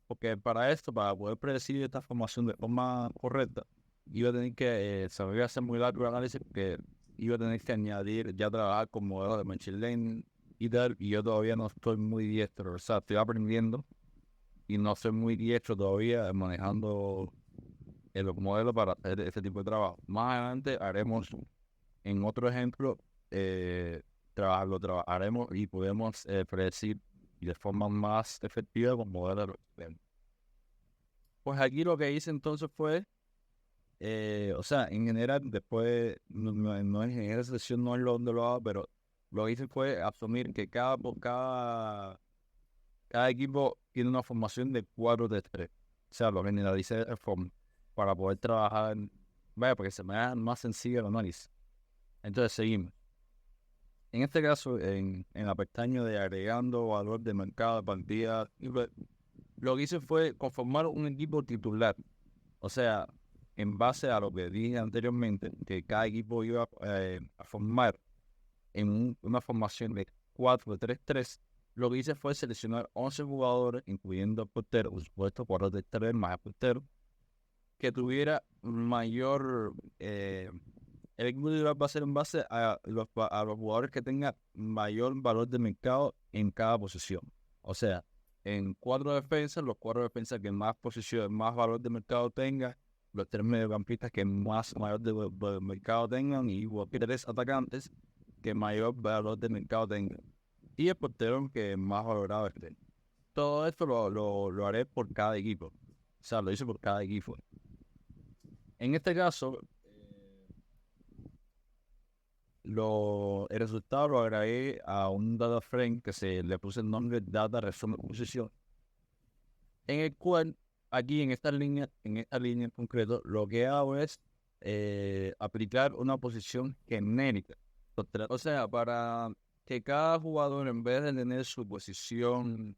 porque para esto, para poder predecir esta formación de forma correcta, iba a tener que, se me iba a hacer muy largo el análisis porque iba a tener que añadir, ya trabajar con modelos de machine learning y tal, y yo todavía no estoy muy diestro, o sea, estoy aprendiendo y no soy muy diestro todavía manejando el modelo para hacer este tipo de trabajo. Más adelante haremos, en otro ejemplo, lo trabajaremos y podemos predecir de forma más efectiva con modelos. Pues aquí lo que hice entonces fue, o sea, en general, después, no es en esa sesión, no es donde lo hago, pero lo que hice fue asumir que cada equipo tiene una formación de 4-3. O sea, lo generalicé de forma para poder trabajar, vaya, porque se me haga más sencillo el análisis. Entonces, seguimos. En este caso, en la pestaña de agregando valor de mercado, partida, lo que hice fue conformar un equipo titular. O sea, en base a lo que dije anteriormente, que cada equipo iba a formar en una formación de 4-3-3, lo que hice fue seleccionar 11 jugadores, incluyendo el portero, por supuesto, 4-3-3 más el portero, que tuviera mayor... el equipo titular va a ser en base a los jugadores que tengan mayor valor de mercado en cada posición. O sea, en 4 defensas, los 4 defensas que más posición, más valor de mercado tengan, los 3 mediocampistas que más mayor de mercado tengan y 3 atacantes que mayor valor de mercado tengan. Y el portero que más valorado esté. Todo esto lo haré por cada equipo. O sea, lo hice por cada equipo. En este caso, el resultado lo agregué a un data frame que se le puse el nombre Data Resumen Posición, en el cual aquí en esta línea en concreto, lo que hago es aplicar una posición genérica. O sea, para que cada jugador, en vez de tener su posición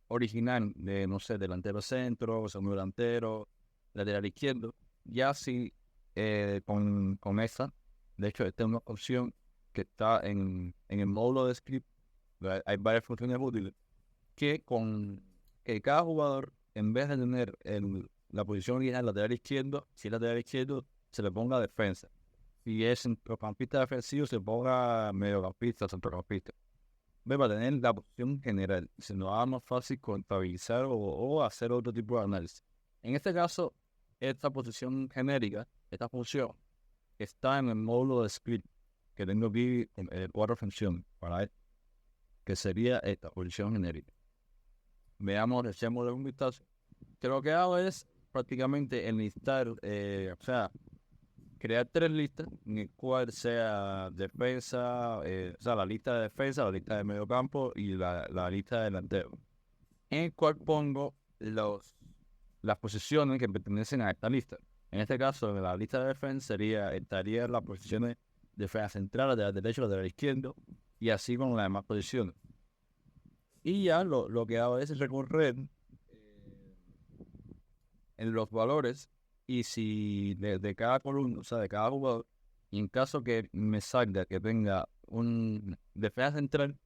original de, no sé, delantero centro, segundo delantero, lateral izquierdo, ya sí, con esta, de hecho, esta es una opción que está en el módulo de script. Hay varias funciones útiles que con que cada jugador, en vez de tener la posición original lateral izquierdo, si es lateral izquierdo, se le ponga defensa. Si es centrocampista defensivo, se ponga mediocampista, centrocampista. Ve, para tener la posición general, se nos haga más fácil contabilizar o hacer otro tipo de análisis. En este caso, esta posición genérica, esta función, está en el módulo de script que tengo aquí en 4 funciones para él, que sería esta posición genérica. Veamos, echémosle un vistazo. Que lo que hago es prácticamente enlistar, o sea, crear 3 listas en el cual sea defensa, o sea, la lista de defensa, la lista de medio campo y la lista de delantero, en el cual pongo las posiciones que pertenecen a esta lista. En este caso, en la lista de defensa estarían las posiciones de defensa central, lateral derecho, lateral izquierdo, y así con las demás posiciones. Y ya lo que hago es recorrer en los valores y si de cada columna, o sea, de cada jugador, y en caso que me salga que tenga un defensa central,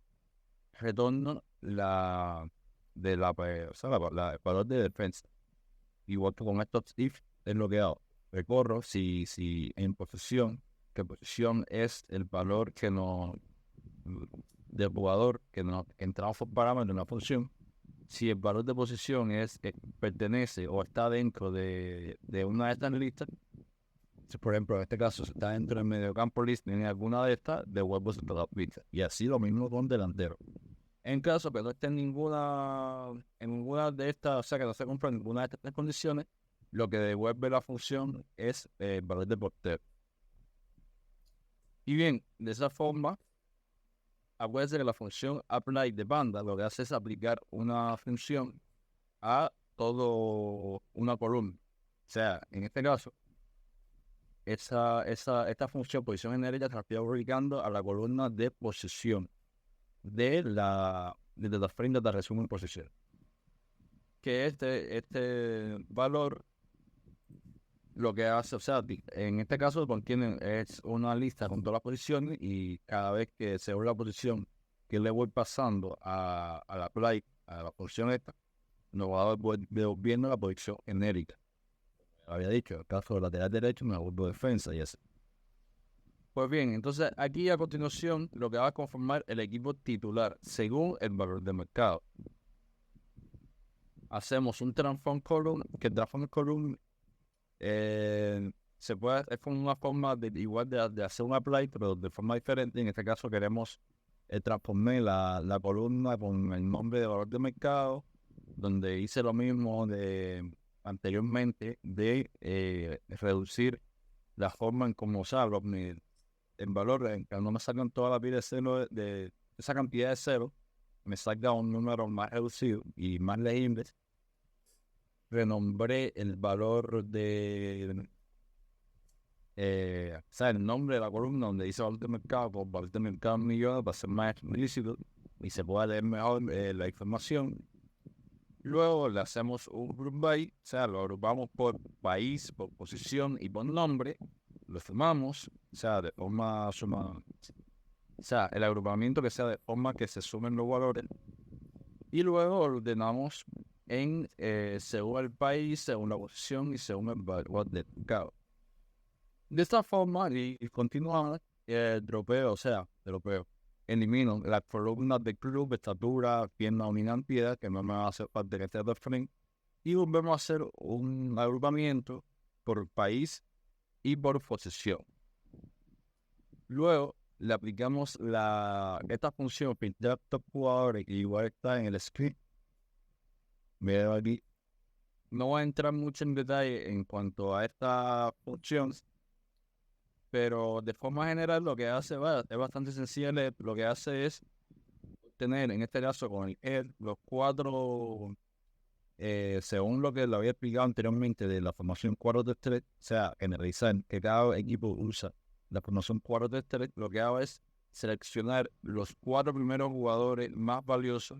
retorno o sea, el valor de defensa. Igual que con estos if, es lo que hago. Recorro si en posición, que posición es el valor que nos del jugador que nos entramos por parámetro en una función. Si el valor de posición pertenece o está dentro de una de estas listas, si por ejemplo en este caso si está dentro del mediocampo list en alguna de estas, devuelvo esa lista. Y así lo mismo con delantero. En caso que no esté en ninguna de estas, o sea que no se cumpla ninguna de estas 3 condiciones, lo que devuelve la función es el valor de portero. Y bien, de esa forma, acuérdense que la función apply de banda lo que hace es aplicar una función a todo una columna. O sea, en este caso, esta función posición genérica se está aplicando a la columna de posición de la frente de resumen posición. Que este valor lo que hace, o sea, en este caso contiene es una lista con todas las posiciones y cada vez que se ve la posición que le voy pasando a la play, a la posición esta, nos va devolviendo la posición genérica. Había dicho, en el caso del lateral derecho me vuelvo defensa y así. Pues bien, entonces aquí a continuación lo que va a conformar el equipo titular según el valor de mercado. hacemos un transform column, que el transform column es como una forma de hacer un apply, pero de forma diferente. En este caso queremos transformar la columna con el nombre de valor de mercado, donde hice lo mismo de anteriormente de reducir la forma en cómo usarlo, en valor, en que no me salgan toda la vida de cero, de esa cantidad de cero, me salga un número más reducido y más legible. Renombré el valor o sea, el nombre de la columna donde dice valor de mercado, por valor de mercado millones, para ser más explícito y se pueda leer mejor la información. Luego le hacemos un group by, o sea, lo agrupamos por país, por posición y por nombre. Lo sumamos, o sea, de forma suma, o sea, el agrupamiento que sea de forma que se sumen los valores. Y luego ordenamos en según el país, según la posición y según el valor del mercado. De esta forma, y continuar, dropeo, elimino las columnas de club, estatura, pierna dominante, piedad, que no me va a hacer parte de este data frame, y volvemos a hacer un agrupamiento por país y por posición. Luego le aplicamos esta función filtrar top jugadores, que igual está en el script. Veo aquí. No voy a entrar mucho en detalle en cuanto a esta función, pero de forma general lo que hace es bastante sencillo. Lo que hace es tener, en este caso con el head, los cuatro, según lo que lo había explicado anteriormente de la formación 4-3-3, o sea, generalizar que cada equipo usa la formación 4-3-3, lo que hago es seleccionar los 4 primeros jugadores más valiosos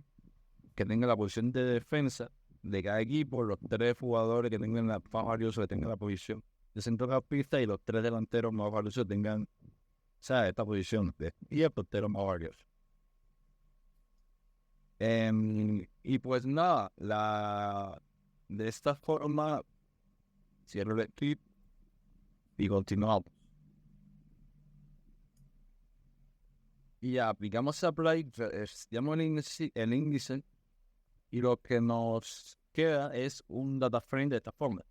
que tengan la posición de defensa de cada equipo, los 3 jugadores que tengan la más valiosos que tengan la posición de centrocampista y los 3 delanteros más valiosos que tengan, o sea, esta posición y el portero más valioso. Y pues nada, de esta forma cierro el clip y continuamos. Y ya aplicamos apply, damos el índice y lo que nos queda es un data frame de esta forma.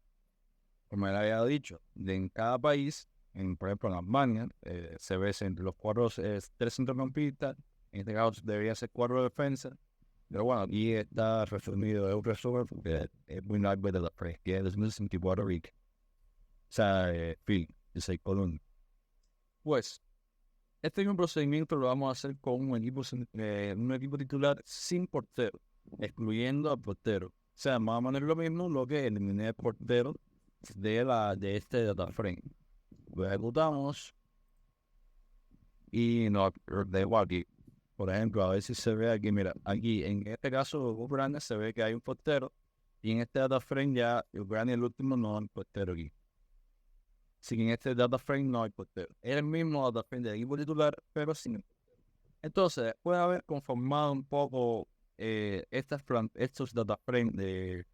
Como le había dicho, en cada país, por ejemplo en Alemania, se ve entre los 3 centrocampistas, en este caso debería ser 4 defensas, pero bueno, aquí está resumido, es un resumen porque es muy largo de la frame, que es 2064 Rick. O sea, fin, de 6 columnas. Pues, este mismo procedimiento lo vamos a hacer con un equipo titular sin portero, excluyendo al portero. O sea, vamos a poner lo mismo, lo que eliminé el portero de este data frame. Lo ejecutamos y nos dejo aquí. Por ejemplo, a ver si se ve aquí, mira, aquí en este caso Ucrania se ve que hay un portero y en este data frame ya Ucrania el último no hay portero aquí. Así que en este data frame no hay portero. Es el mismo data frame del equipo titular, pero sin. Entonces, después de haber conformado un poco estos data frames de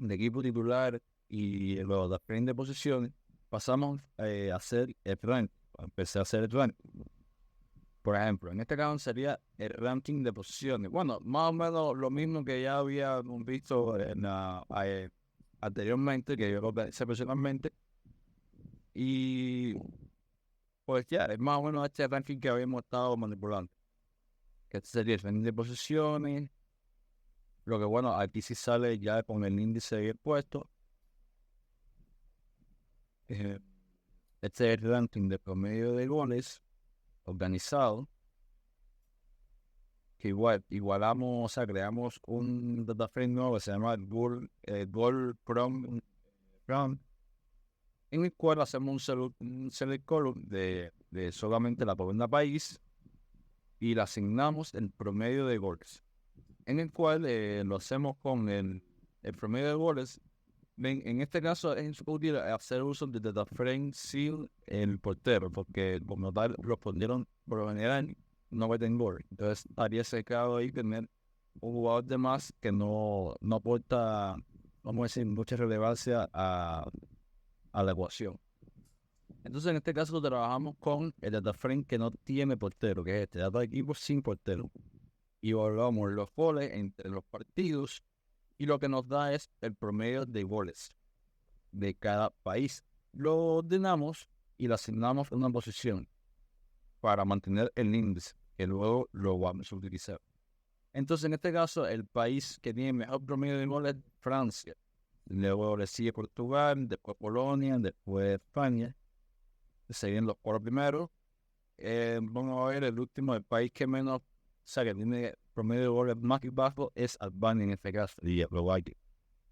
equipo titular y los data frames de posiciones, pasamos a hacer el rank. Empecé a hacer el rank. Por ejemplo, en este caso sería el ranking de posiciones. Bueno, más o menos lo mismo que ya habíamos visto anteriormente, que yo lo hice personalmente. Y pues ya, es más o menos este ranking que habíamos estado manipulando. Que este sería el ranking de posiciones. Lo que bueno, aquí sí sale ya con el índice bien puesto. Este es el ranking de promedio de goles organizado. Que igualamos, o sea, creamos un data frame nuevo que se llama Goal From, en el cual hacemos un select column de solamente la columna país y le asignamos el promedio de goles, en el cual lo hacemos con el promedio de goles. En este caso es útil hacer uso de data frame sin el portero, porque como tal respondieron por lo general no meten gol. Entonces haría secado ahí tener un jugador de más que no aporta, vamos a decir, mucha relevancia a la ecuación. Entonces en este caso trabajamos con el data frame que no tiene portero, que es data equipo sin portero. Y evaluamos los goles entre los partidos y lo que nos da es el promedio de goles de cada país. Lo ordenamos y le asignamos una posición para mantener el índice, que luego lo vamos a utilizar. Entonces, en este caso, el país que tiene mejor promedio de goles es Francia. Luego le sigue Portugal, después Polonia, después España. Siguen los cuatro primeros. Vamos a ver el último, el país que menos, o sea, que tiene promedio de goles más bajo es Albania en este caso, y Eslovaquia,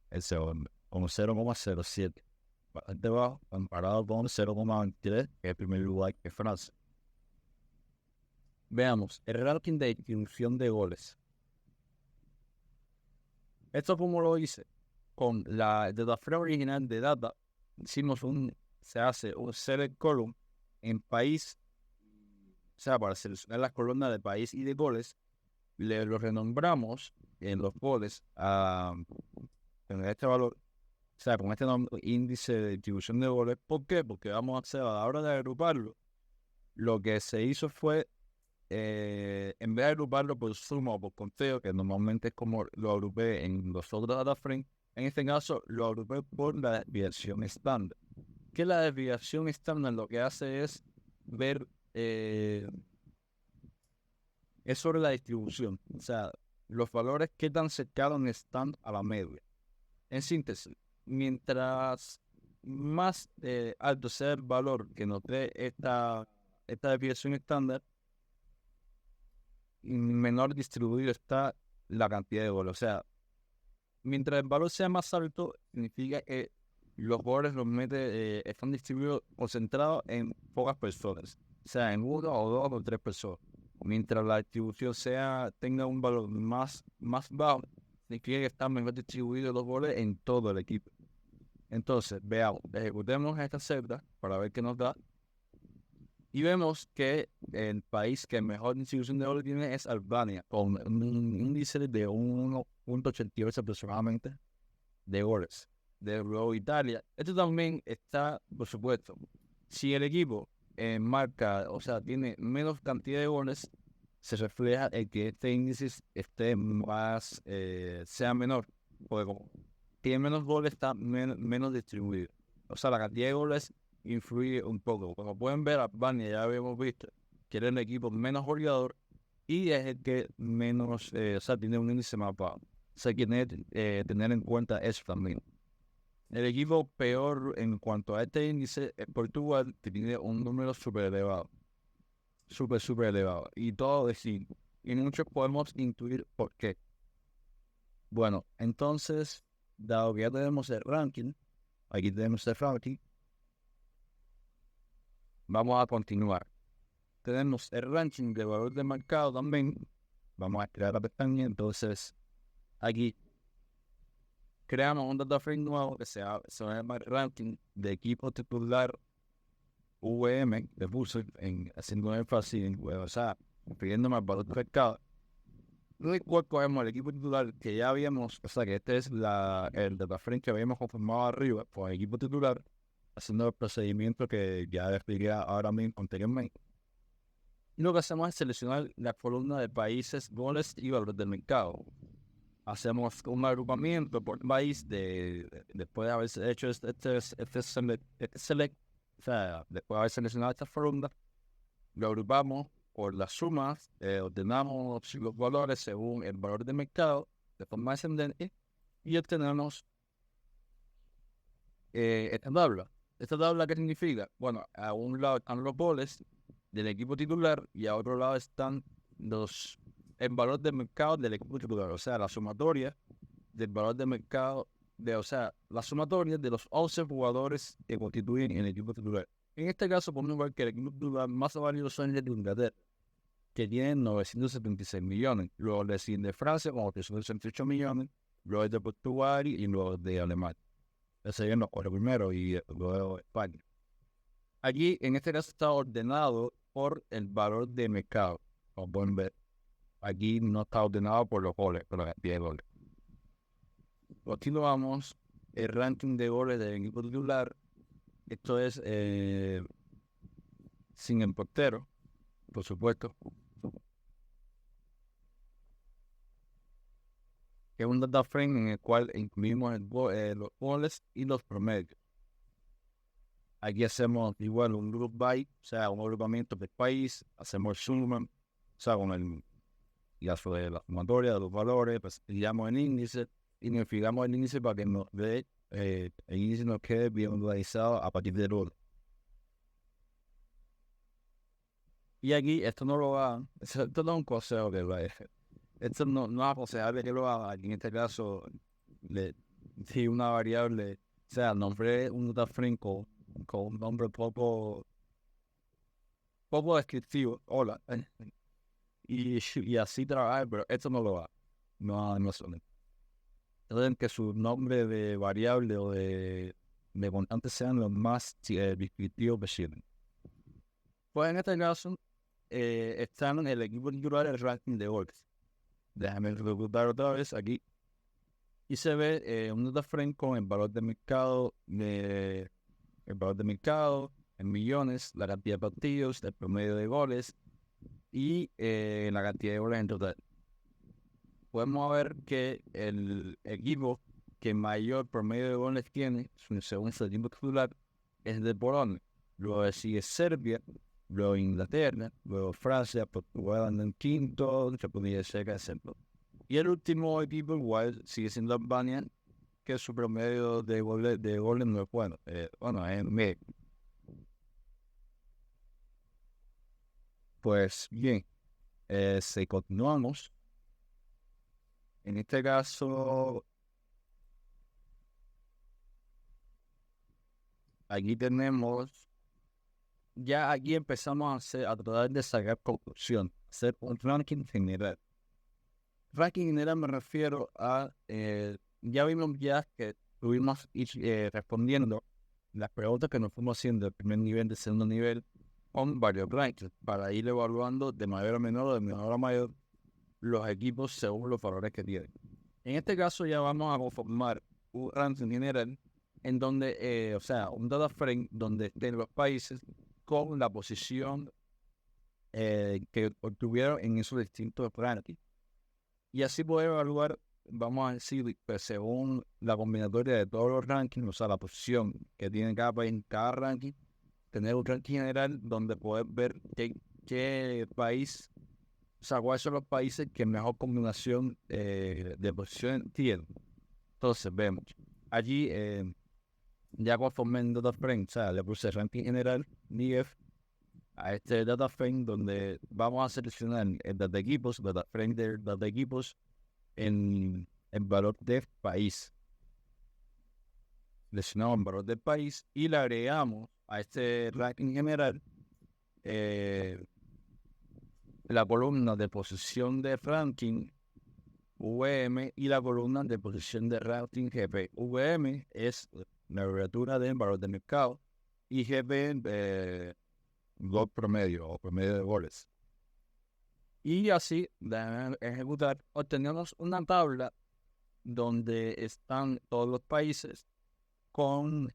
el segundo, con 0,07. Bastante bajo, comparado con 0,23, que es el primer lugar que es Francia. Veamos, el ranking de distribución de goles. Esto como lo hice con la frase original de data, se hace un select column en país, o sea, para seleccionar las columnas de país y de goles, lo renombramos en los goles en este valor, o sea, con este nombre, índice de distribución de goles. ¿Por qué? Porque vamos a hacer a la hora de agruparlo, lo que se hizo fue, en vez de agruparlo por suma o por conteo, que normalmente es como lo agrupé en los otros data frames, en este caso lo agrupé por la desviación estándar. Que la desviación estándar lo que hace es ver, es sobre la distribución, o sea, los valores que tan cercanos están a la media. En síntesis, mientras más alto sea el valor que nos dé esta desviación estándar, menor distribuido está la cantidad de goles. O sea, mientras el valor sea más alto, significa que los goles están distribuidos, concentrados en pocas personas, o sea, en uno o dos o tres personas. Mientras la distribución tenga un valor más bajo, significa que están mejor distribuidos los goles en todo el equipo. Entonces, veamos, ejecutemos esta celda para ver qué nos da. Y vemos que el país que mejor distribución de goles tiene es Albania, con un índice de 1,88 aproximadamente de goles. De luego Italia. Esto también está, por supuesto, si el equipo marca, o sea, tiene menos cantidad de goles, se refleja en que este índice esté más, sea menor, porque como tiene menos goles, está menos distribuido. O sea, la cantidad de goles influye un poco. Como pueden ver, Albania ya habíamos visto que era el equipo menos goleador y es el que menos, o sea, tiene un índice más bajo. O sea, hay que tener en cuenta eso también. El equipo peor en cuanto a este índice es Portugal, que tiene un número súper elevado. Súper elevado. Y todo de 5. Y muchos podemos intuir por qué. Bueno, entonces, dado que ya tenemos el ranking, aquí tenemos el ranking, vamos a continuar. Tenemos el ranking de valor de mercado también. Vamos a crear la pestaña. Entonces, aquí creamos un data frame nuevo que se llama ranking de equipo titular VM, le puse haciendo énfasis en, o sea, refiriéndome al valor de mercado. El cual cogemos el equipo titular que ya habíamos, o sea, que este es el data frame que habíamos conformado arriba, con el equipo titular, haciendo el procedimiento que ya expliqué ahora mismo anteriormente. Y lo que hacemos es seleccionar la columna de países, goles y valores del mercado. Hacemos un agrupamiento por país después de haberse hecho este select, o sea, después de haber seleccionado esta columna, lo agrupamos por las sumas, ordenamos los valores según el valor de mercado de forma ascendente y obtenemos esta tabla. ¿Esta tabla qué significa? Bueno, a un lado están los goles del equipo titular y a otro lado están el valor de mercado del equipo titular, o sea, la sumatoria del valor de mercado, o sea, la sumatoria de los 11 jugadores que constituyen el equipo titular. En este caso, podemos ver que el equipo titular más valioso es el de Inglaterra, que tiene 976 millones. Luego le siguen de Francia con 868 millones, luego de Portugal y luego de Alemania. Esos serían los cuatro primeros y luego España. Aquí, en este caso, está ordenado por el valor de mercado. Como pueden ver, aquí no está ordenado por los goles, por la cantidad de goles. Continuamos el ranking de goles del equipo titular. Esto es sin el portero, por supuesto. que es un data frame en el cual incluimos los goles y los promedios. Aquí hacemos igual un group by, o sea, un agrupamiento del país, hacemos suma, o sea, con el caso de la sumatoria de los valores, pues fijamos el índice y nos fijamos el índice para que nos dé, el índice nos quede bien organizado a partir del orden. Y aquí, esto no lo hagan, esto no es un consejo que va a esto no es aconsejable que lo haga. En este caso, si una variable, o sea, nombré un data frame con un nombre poco descriptivo, hola, y así trabajar, pero esto no lo va, no son. Entonces, que su nombre de variable o de constante sean los más descriptivos posibles. Pues en este caso, están en el equipo titular el ranking de goles. Déjame recordar otra vez aquí. Y se ve un data frame con el valor de mercado, en millones, la cantidad de partidos, el promedio de goles y la cantidad de goles en total. Podemos ver que el equipo que mayor promedio de goles tiene, según este equipo titular, es de Polonia. Luego sigue Serbia, luego Inglaterra, luego Francia, Portugal anda en quinto, se podría decir que etc. Y el último equipo igual sigue siendo Albania, que su promedio de goles no es bueno. Es medio. Pues bien, si continuamos, en este caso, aquí tenemos, ya aquí empezamos a tratar de sacar conclusión, hacer un ranking general. Ranking general me refiero a, ya vimos ya que estuvimos respondiendo las preguntas que nos fuimos haciendo del primer nivel, del segundo nivel, con varios rankings, para ir evaluando de mayor a menor o de menor a mayor los equipos según los valores que tienen. En este caso ya vamos a conformar un ranking general en donde, un data frame donde estén los países con la posición que obtuvieron en esos distintos rankings. Y así poder evaluar, vamos a decir, pues, según la combinatoria de todos los rankings, o sea, la posición que tiene cada país en cada ranking, tener un ranking general donde poder ver qué país, o sea, cuáles son los países que mejor combinación de posiciones tienen. Entonces, vemos, allí ya conformé en data frame, o sea, le puse ranking general, NIEF, a este data frame donde vamos a seleccionar el data equipos, data frame de data equipos, en el valor de país. Seleccionamos el valor del país y le agregamos a este ranking general la columna de posición de ranking VM y la columna de posición de ranking GP. VM es la abreviatura del valor de mercado y GP gol promedio o promedio de goles. Y así, de ejecutar, obtenemos una tabla donde están todos los países con,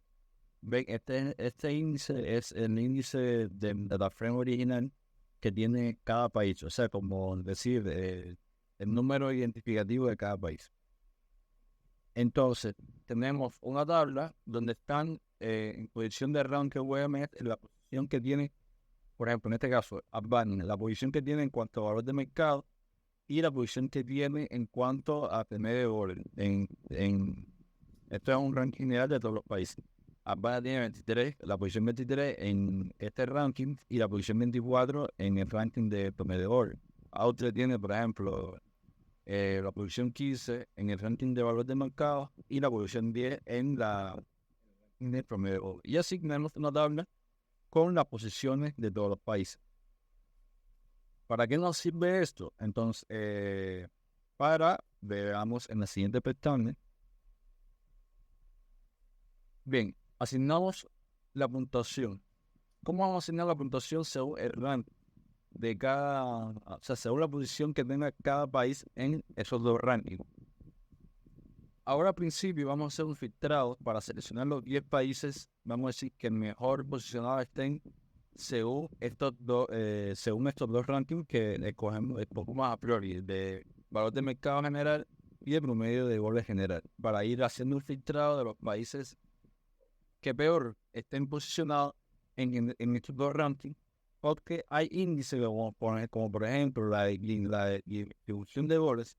ven, este índice es el índice de data frame original que tiene cada país, o sea, como decir, el número identificativo de cada país. Entonces, tenemos una tabla donde están en posición de ranking WMS, en la posición que tiene, por ejemplo, en este caso, Albania, la posición que tiene en cuanto a valor de mercado y la posición que tiene en cuanto a promedio de goles. Esto es un ranking general de todos los países. Albania tiene 23, la posición 23 en este ranking y la posición 24 en el ranking de promedio de goles. Austria tiene, por ejemplo, la posición 15 en el ranking de valor de mercado y la posición 10 en el promedio de goles. Y así tenemos una tabla con las posiciones de todos los países. ¿Para qué nos sirve esto? Entonces, veamos en la siguiente pestaña. Bien, asignamos la puntuación. ¿Cómo vamos a asignar la puntuación según el rank de según la posición que tenga cada país en esos dos rankings? Ahora al principio vamos a hacer un filtrado para seleccionar los 10 países, vamos a decir que mejor posicionados estén según estos dos rankings que escogemos un poco más a priori, de valor de mercado general y el promedio de goles general, para ir haciendo un filtrado de los países que peor estén posicionados en estos dos rankings, porque hay índices como por ejemplo la distribución de goles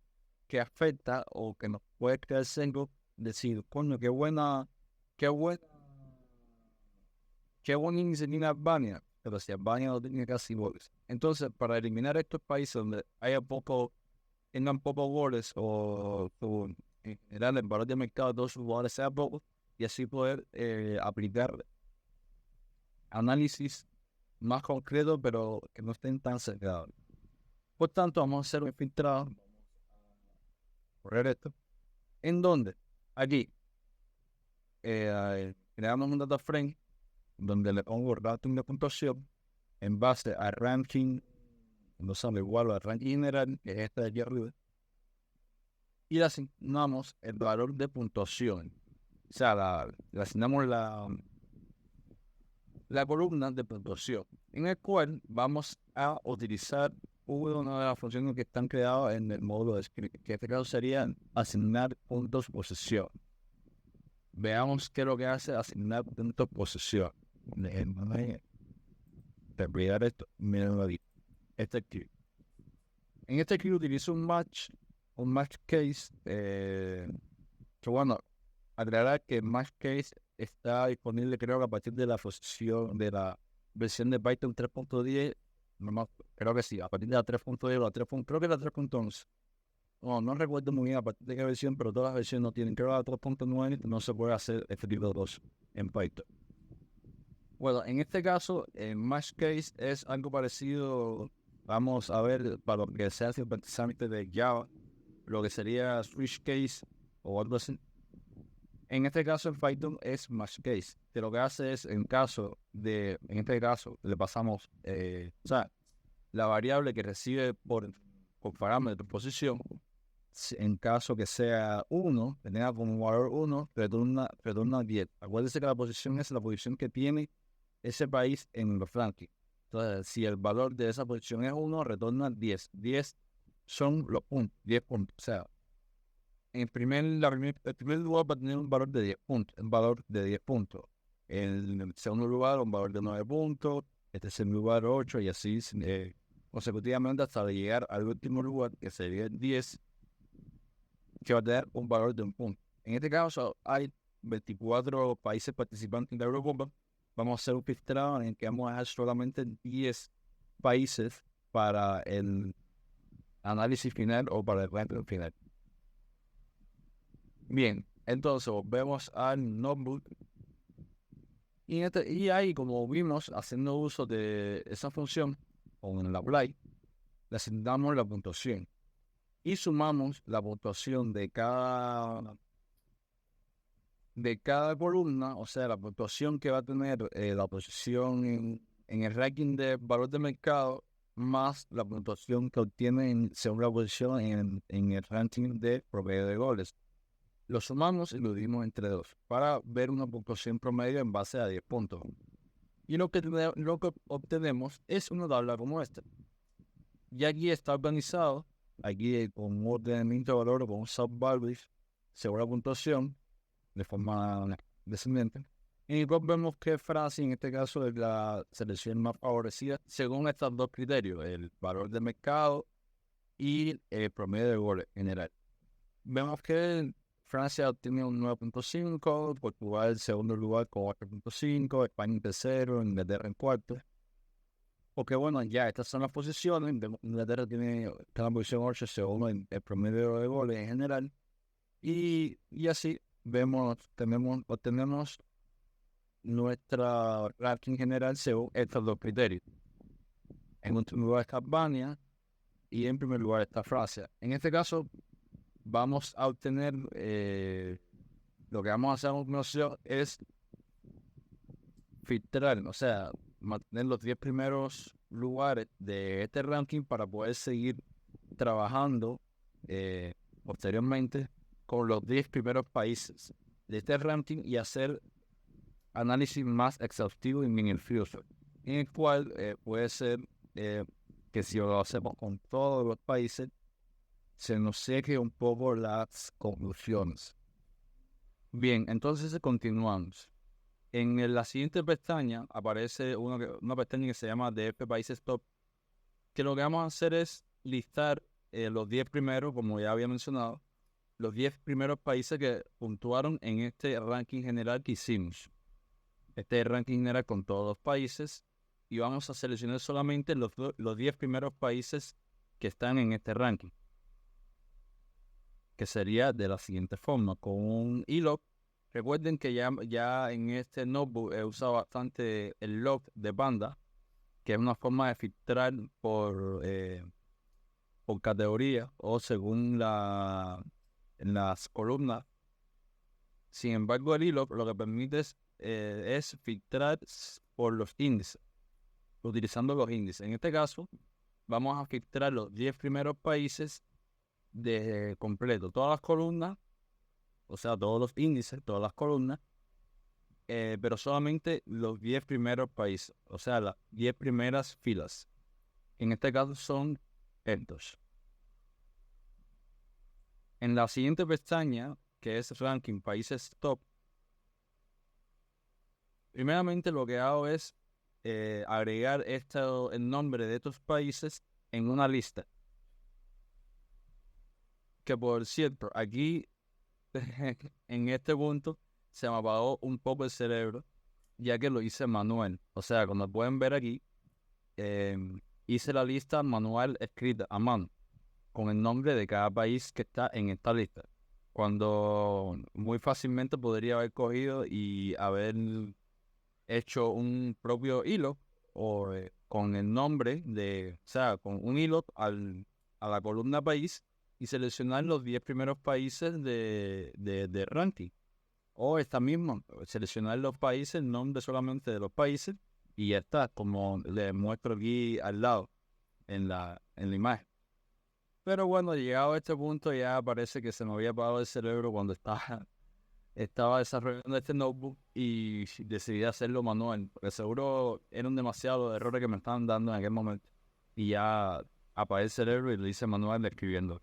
que afecta o que nos puede crear sesgo, decir, coño, qué buena, qué buen índice tiene Albania, pero si Albania no tiene casi goles. Entonces, para eliminar estos países donde tengan pocos goles o en general el valor de mercado de todos sus jugadores sea poco, y así poder aplicar análisis más concretos, pero que no estén tan sesgados. Por tanto, vamos a hacer un filtrado, correr esto, en donde aquí creamos un data frame donde le pongo rating de puntuación en base al ranking, no sabe igual al ranking general, que es este de aquí arriba, y le asignamos el valor de puntuación. O sea, le asignamos la columna de puntuación, en el cual vamos a utilizar una de las funciones que están creadas en el módulo de script, que en este caso sería asignar puntos posesión. Veamos qué es lo que hace asignar puntos posesión. Terminar esto, miren aquí. En este aquí utilizo un match case, que bueno, aclarar que match case está disponible creo que a partir de la versión de Python 3.10, creo que sí, a partir de la 3.10 o la 3. Creo que la 3.11. No recuerdo muy bien a partir de qué versión, pero todas las versiones no tienen. Creo que la 3.9 no se puede hacer este tipo de cosas en Python. Bueno, en este caso, match case es algo parecido, vamos a ver, para lo que se hace precisamente de Java, lo que sería switch case o algo así. En este caso, en Python es match case, que lo que hace es, en este caso, le pasamos, o sea, la variable que recibe por parámetro posición, en caso que sea 1, que tenga como valor 1, retorna 10. Acuérdense que la posición es la posición que tiene ese país en los rankings. Entonces, si el valor de esa posición es 1, retorna 10. 10 son los puntos, 10 puntos. O sea, el primer lugar va a tener un valor de 10 puntos, En el segundo lugar, un valor de 9 puntos. El tercer lugar, 8, y así consecutivamente hasta llegar al último lugar, que sería el 10, que va a tener un valor de 1 punto. En este caso, hay 24 países participantes de la Eurocopa. Vamos a hacer un filtrado en el que vamos a dejar solamente 10 países para el análisis final o para el ranking final. Bien, entonces volvemos al notebook. Y ahí, como vimos, haciendo uso de esa función con el apply, le asignamos la puntuación y sumamos la puntuación de cada columna, o sea, la puntuación que va a tener la posición en el ranking de valor de mercado, más la puntuación que obtiene en segunda posición en el ranking de promedio de goles. Lo sumamos y lo dividimos entre 2 para ver una puntuación promedio en base a 10 puntos. Y lo que obtenemos es una tabla como esta. Y aquí está organizado, aquí con un ordenamiento de valor o con un subvalues, según la puntuación, de forma descendente. Y luego vemos que Francia, en este caso, es la selección más favorecida según estos dos criterios, el valor de mercado y el promedio de goles general. Vemos que Francia obtiene un 9.5, Portugal en segundo lugar con 8.5, España en tercero, Inglaterra en cuarto. Porque bueno, ya estas son las posiciones. Inglaterra tiene cada posición 8 según el promedio de goles en general. Y así obtenemos nuestra ranking general según estos dos criterios. En último lugar está Albania y en primer lugar está Francia. En este caso vamos a obtener, lo que vamos a hacer a continuación es filtrar, o sea, mantener los 10 primeros lugares de este ranking para poder seguir trabajando posteriormente con los 10 primeros países de este ranking y hacer análisis más exhaustivo y minucioso, en el cual puede ser que si lo hacemos con todos los países, se nos seque un poco las conclusiones. Bien, entonces continuamos. La siguiente pestaña aparece una pestaña que se llama DF Países Top, que lo que vamos a hacer es listar los 10 primeros, como ya había mencionado, los 10 primeros países que puntuaron en este ranking general que hicimos. Este ranking general con todos los países, y vamos a seleccionar solamente los 10 primeros países que están en este ranking, que sería de la siguiente forma, con un log. Recuerden que ya en este notebook he usado bastante el log de Panda, que es una forma de filtrar por categoría o según las columnas. Sin embargo, el log lo que permite es filtrar por los índices, utilizando los índices. En este caso, vamos a filtrar los 10 primeros países de completo, todas las columnas, o sea, todos los índices, todas las columnas, pero solamente los 10 primeros países, o sea, las 10 primeras filas. En este caso son estos. En la siguiente pestaña, que es Ranking Países Top, primeramente lo que hago es agregar el nombre de estos países en una lista. Que por cierto, aquí en este punto se me apagó un poco el cerebro, ya que lo hice manual. O sea, como pueden ver aquí, hice la lista manual escrita a mano, con el nombre de cada país que está en esta lista. Cuando muy fácilmente podría haber cogido y haber hecho un propio hilo o con el nombre o sea, con un hilo a la columna país y seleccionar los 10 primeros países de ranking. O esta misma, seleccionar los países, el nombre solamente de los países y ya está, como les muestro aquí al lado en la imagen. Pero bueno, llegado a este punto ya parece que se me había apagado el cerebro cuando estaba desarrollando este notebook y decidí hacerlo manual, porque seguro eran demasiados errores que me estaban dando en aquel momento. Y ya apagué el cerebro y lo hice manual escribiendo.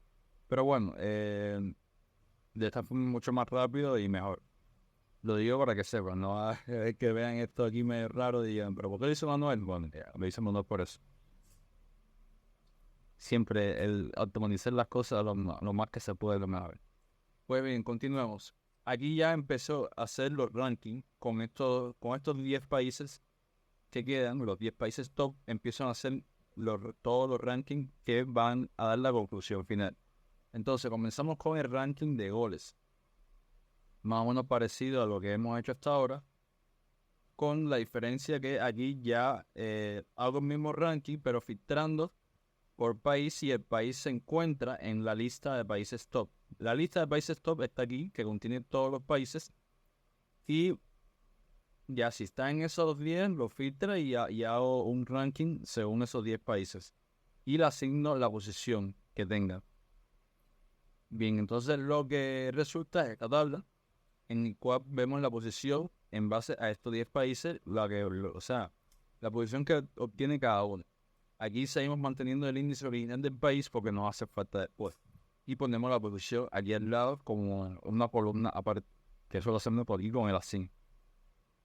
Pero bueno, de esta forma mucho más rápido y mejor. Lo digo para que sepan, no que vean esto aquí medio raro y digan, ¿pero por qué lo hice manual? Bueno, ya, lo hice manual por eso. Siempre el automatizar las cosas lo más que se puede, lo mejor. Pues bien, continuemos. Aquí ya empezó a hacer los rankings con estos 10 países que quedan, los 10 países top, empiezan a hacer todos los rankings que van a dar la conclusión final. Entonces, comenzamos con el ranking de goles, más o menos parecido a lo que hemos hecho hasta ahora, con la diferencia que aquí ya hago el mismo ranking, pero filtrando por país si el país se encuentra en la lista de países top. La lista de países top está aquí, que contiene todos los países. Y ya si está en esos 10, lo filtra y hago un ranking según esos 10 países. Y le asigno la posición que tenga. Bien, entonces lo que resulta es esta tabla en la cual vemos la posición en base a estos 10 países, o sea, la posición que obtiene cada uno. Aquí seguimos manteniendo el índice original del país porque nos hace falta después. Y ponemos la posición aquí al lado como una columna aparte, que eso lo hacemos por aquí con el así.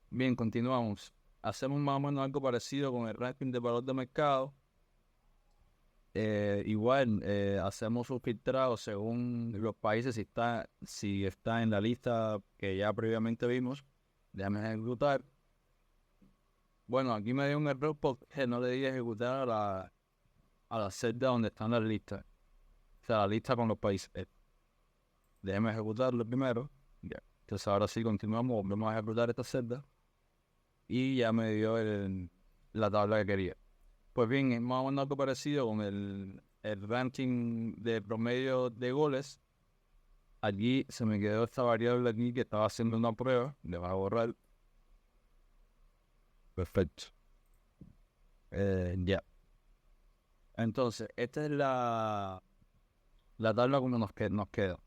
Bien, continuamos. Hacemos más o menos algo parecido con el ranking de valor de mercado. Igual hacemos un filtrado según los países si está en la lista que ya previamente vimos. Déjame ejecutar. Bueno, aquí me dio un error porque no le di ejecutar a la celda donde están las listas. O sea, la lista con los países. Déjeme ejecutarlo primero. Ya. Entonces ahora sí continuamos, volvemos a ejecutar esta celda. Y ya me dio la tabla que quería. Pues bien, es más o menos algo parecido con el ranking de promedio de goles. Aquí se me quedó esta variable aquí que estaba haciendo una prueba. Le voy a borrar. Perfecto. Ya. Entonces, esta es la tabla como nos queda.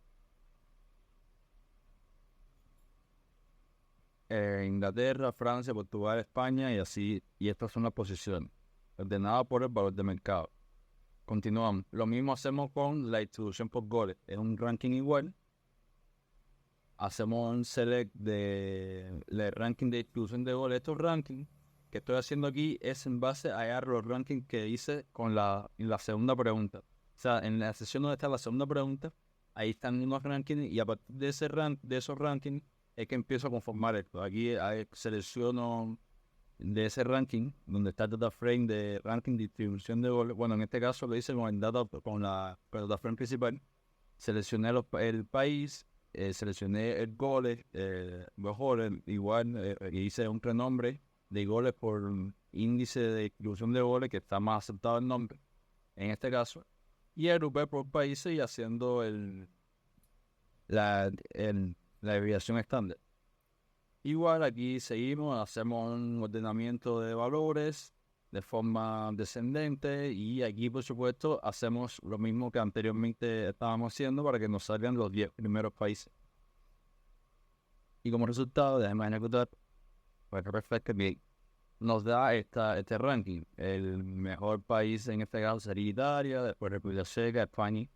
Inglaterra, Francia, Portugal, España y así. Y estas son las posiciones, ordenadas por el valor de mercado. Continuamos. Lo mismo hacemos con la distribución por goles. Es un ranking igual. Hacemos un select del ranking de distribución de goles. Estos rankings que estoy haciendo aquí es en base a los rankings que hice en la segunda pregunta. O sea, en la sesión donde está la segunda pregunta, ahí están unos rankings y a partir de esos rankings es que empiezo a conformar esto. Aquí selecciono de ese ranking, donde está el data frame de ranking distribución de goles. Bueno, en este caso lo hice con el data frame principal. Seleccioné el país, seleccioné el goles, los goles, igual hice un renombre de goles por índice de distribución de goles, que está más aceptado el nombre, en este caso. Y agrupé por países y haciendo la, la abreviación estándar. Igual aquí seguimos, hacemos un ordenamiento de valores de forma descendente y aquí por supuesto hacemos lo mismo que anteriormente estábamos haciendo para que nos salgan los 10 primeros países. Y como resultado, déjenme ejecutar, pues refresca que nos da este ranking. El mejor país en este caso sería Italia, después República Checa, España.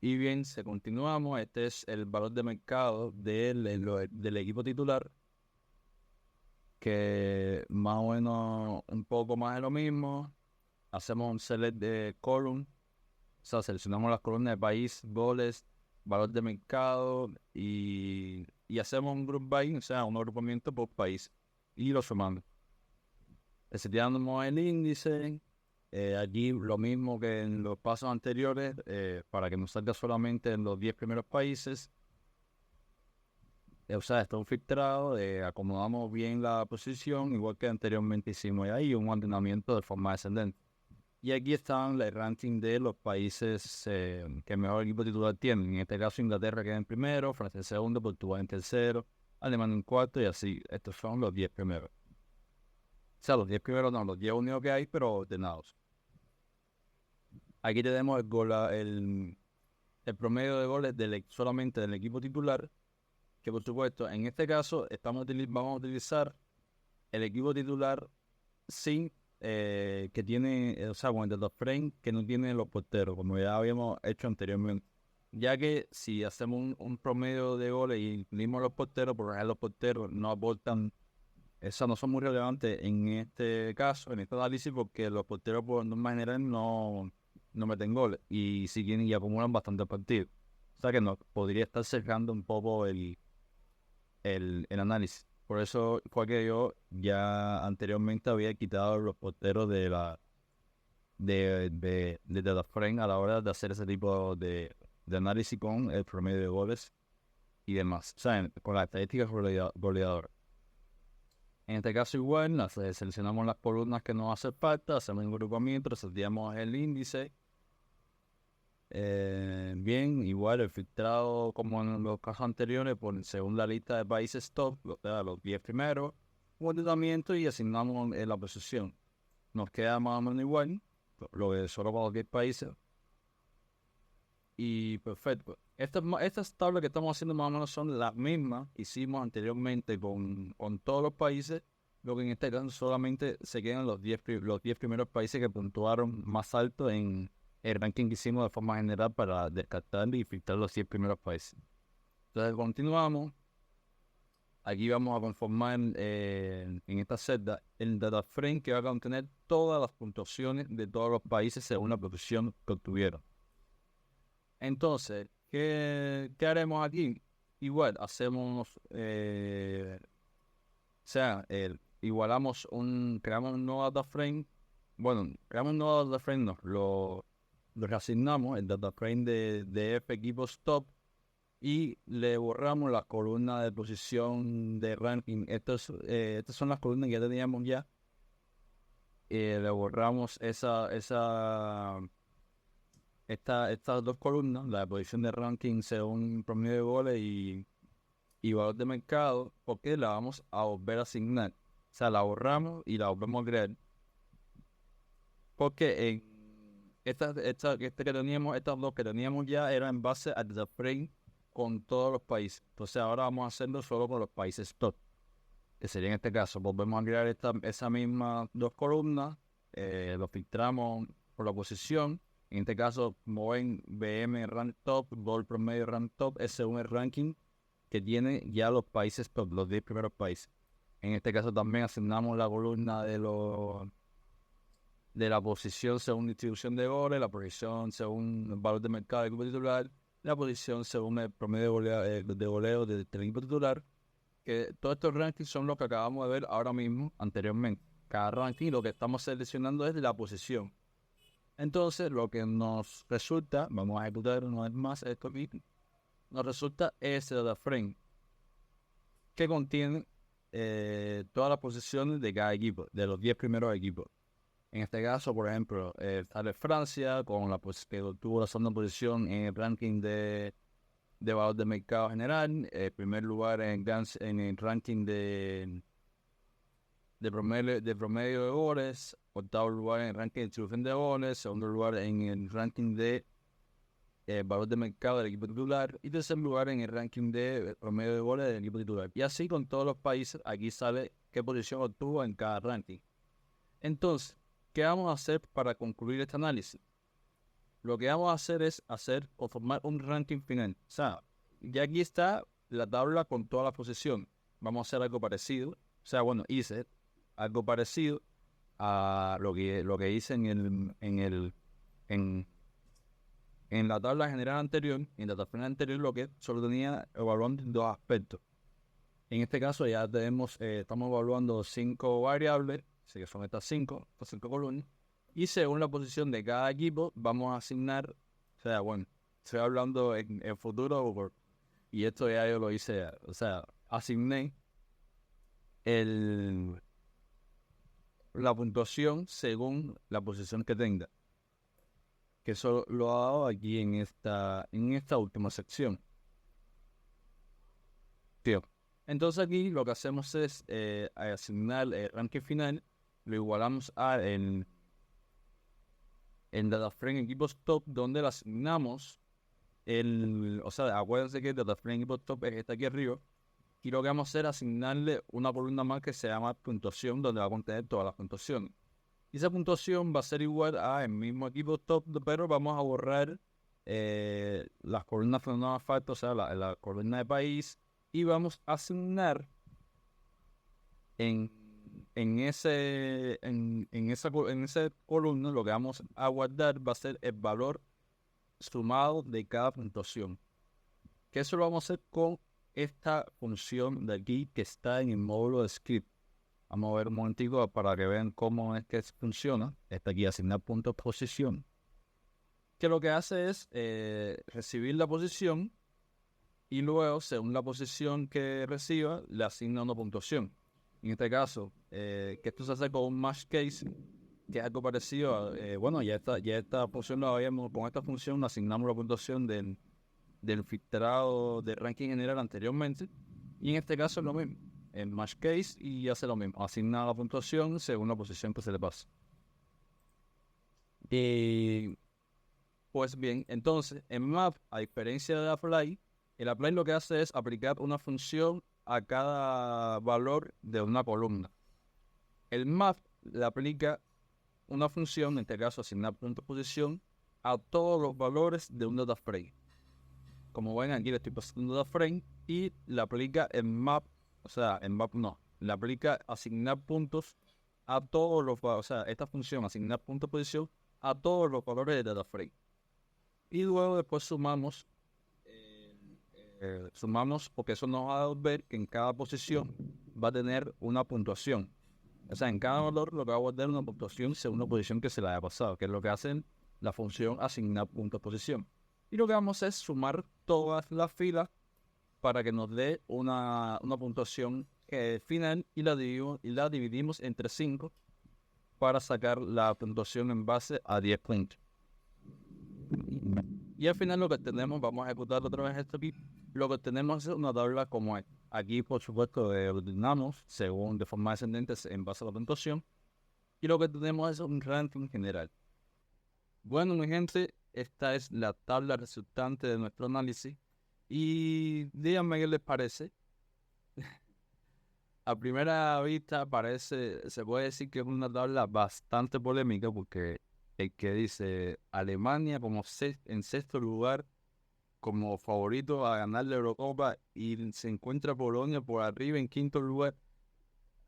Y bien, si continuamos, este es el valor de mercado del equipo titular, que más o menos un poco más de lo mismo. Hacemos un select de column, o sea, seleccionamos las columnas de país, goles, valor de mercado y hacemos un group by, o sea, un agrupamiento por país y lo sumamos. Seteamos el índice, allí lo mismo que en los pasos anteriores, para que nos salga solamente en los 10 primeros países. O sea, está un filtrado, acomodamos bien la posición, igual que anteriormente hicimos ahí, un ordenamiento de forma descendente. Y aquí están el ranking de los países que mejor equipo titular tienen. En este caso, Inglaterra queda en primero, Francia en segundo, Portugal en tercero, Alemania en cuarto y así. Estos son los 10 primeros. O sea, los 10 primeros no, los 10 únicos que hay, pero ordenados. Aquí tenemos el promedio de goles solamente del equipo titular, que por supuesto, en este caso, vamos a utilizar el equipo titular sin que tiene, o sea, con el data frame que no tiene los porteros, como ya habíamos hecho anteriormente. Ya que si hacemos un promedio de goles y incluimos los porteros, por ejemplo, los porteros no aportan, no son muy relevantes en este caso, en este análisis, porque los porteros por norma general no meten goles y siguen y acumulan bastantes partidos. O sea que nos podría estar cerrando un poco el análisis. Por eso fue que yo ya anteriormente había quitado los porteros de data frame a la hora de hacer ese tipo de análisis con el promedio de goles y demás. O sea, con las estadísticas goleadoras. En este caso igual, seleccionamos las columnas que nos hace falta, hacemos un agrupamiento, seteamos el índice. Bien, igual el filtrado como en los casos anteriores, según la lista de países top, los 10 primeros, un ordenamiento y asignamos la posición. Nos queda más o menos igual, lo que solo para los 10 países. Y perfecto. Estas tablas que estamos haciendo más o menos son las mismas que hicimos anteriormente con todos los países, lo que en este caso solamente se quedan los 10 primeros países que puntuaron más alto en el ranking que hicimos de forma general para descartar y filtrar los 10 primeros países. Entonces continuamos. Aquí vamos a conformar en esta celda el data frame que va a contener todas las puntuaciones de todos los países según la posición que obtuvieron. Entonces, ¿qué haremos aquí? Igual, hacemos, creamos un nuevo data frame. Bueno, creamos un nuevo data frame, no, lo reasignamos, el data frame de F equipos top, y le borramos la columna de posición de ranking. Estas son las columnas que ya teníamos ya. Le borramos estas dos columnas, la de posición de ranking según promedio de goles y valor de mercado, porque la vamos a volver a asignar. O sea, la borramos y la volvemos a crear. Porque en estas dos que teníamos ya eran en base al data frame con todos los países. Entonces ahora vamos a hacerlo solo con los países top, que sería en este caso. Volvemos a crear esas mismas dos columnas, lo filtramos por la posición. En este caso, como ven, BM Rank Top, Gol Promedio Rank Top, ese es un ranking que tiene ya los países top, los 10 primeros países. En este caso también asignamos la columna de la posición según distribución de goles, la posición según el valor de mercado del equipo titular, la posición según el promedio de goleo del equipo titular, que todos estos rankings son los que acabamos de ver ahora mismo, anteriormente. Cada ranking lo que estamos seleccionando es la posición. Entonces, lo que nos resulta, vamos a ejecutar una vez más esto aquí, nos resulta ese data frame, que contiene todas las posiciones de cada equipo, de los 10 primeros equipos. En este caso, por ejemplo, sale Francia, que tuvo la segunda posición en el ranking de valor de mercado general, primer lugar en el ranking de promedio de goles, octavo lugar en el ranking de distribución de goles, segundo lugar en el ranking de valor de mercado del equipo titular y tercer lugar en el ranking de promedio de goles del equipo titular. Y así con todos los países, aquí sale qué posición obtuvo en cada ranking. Entonces, ¿qué vamos a hacer para concluir este análisis? Lo que vamos a hacer es o formar un ranking final. O sea, ya aquí está la tabla con toda la posición. Vamos a hacer algo parecido. O sea, bueno, hice algo parecido a lo que hice en la tabla general anterior. En la tabla general anterior lo que solo tenía evaluando dos aspectos. En este caso ya estamos evaluando 5 variables, así que son estas 5 columnas. Y según la posición de cada equipo, vamos a asignar, o sea, bueno, estoy hablando en futuro, y esto ya yo lo hice, o sea, asigné la puntuación según la posición que tenga. Que eso lo hago aquí en esta última sección. Tío. Entonces aquí lo que hacemos es asignar el ranking final, lo igualamos a en Data Frame Equipos Top, donde le asignamos o sea, acuérdense que el Data Frame Equipos Top es este aquí arriba, y lo que vamos a hacer es asignarle una columna más que se llama puntuación, donde va a contener todas las puntuaciones. Y esa puntuación va a ser igual a el mismo equipo top, pero vamos a borrar las columnas que no nos faltan, o sea, la columna de país, y vamos a asignar en esa columna, lo que vamos a guardar va a ser el valor sumado de cada puntuación. Que eso lo vamos a hacer con esta función de aquí que está en el módulo de script. Vamos a ver un momentico para que vean cómo es que funciona. Está aquí, asignar puntos posición. Que lo que hace es recibir la posición y luego, según la posición que reciba, le asigna una puntuación. En este caso, que esto se hace con un match case, que es algo parecido a, bueno, ya esta función la habíamos, con esta función asignamos la puntuación del filtrado de ranking general anteriormente. Y en este caso es lo mismo. En match case y hace lo mismo, asigna la puntuación según la posición que se le pasa. Pues bien, entonces en map, a diferencia de apply, el apply lo que hace es aplicar una función a cada valor de una columna. El map le aplica una función, en este caso asignar punto posición, a todos los valores de un data frame. Como ven, aquí le estoy pasando un data frame y le aplica en map. O sea, en map no. Le aplica asignar puntos a todos los valores. O sea, esta función, asignar punto posición a todos los valores de data frame. Y luego después sumamos porque eso nos va a ver que en cada posición va a tener una puntuación. O sea, en cada valor lo que va a guardar una puntuación según la posición que se le haya pasado, que es lo que hace la función asignar punto posición. Y lo que vamos a hacer es sumar todas las filas para que nos dé una puntuación final y la dividimos entre 5 para sacar la puntuación en base a 10 puntos. Y al final lo que tenemos, vamos a ejecutar otra vez esto aquí, lo que tenemos es una tabla como esta. Aquí, por supuesto, ordenamos de forma descendente en base a la puntuación. Y lo que tenemos es un ranking general. Bueno, mi gente, esta es la tabla resultante de nuestro análisis. Y díganme qué les parece. A primera vista se puede decir que es una tabla bastante polémica porque el que dice Alemania como en sexto lugar, como favorito a ganar la Eurocopa, y se encuentra Polonia por arriba en quinto lugar.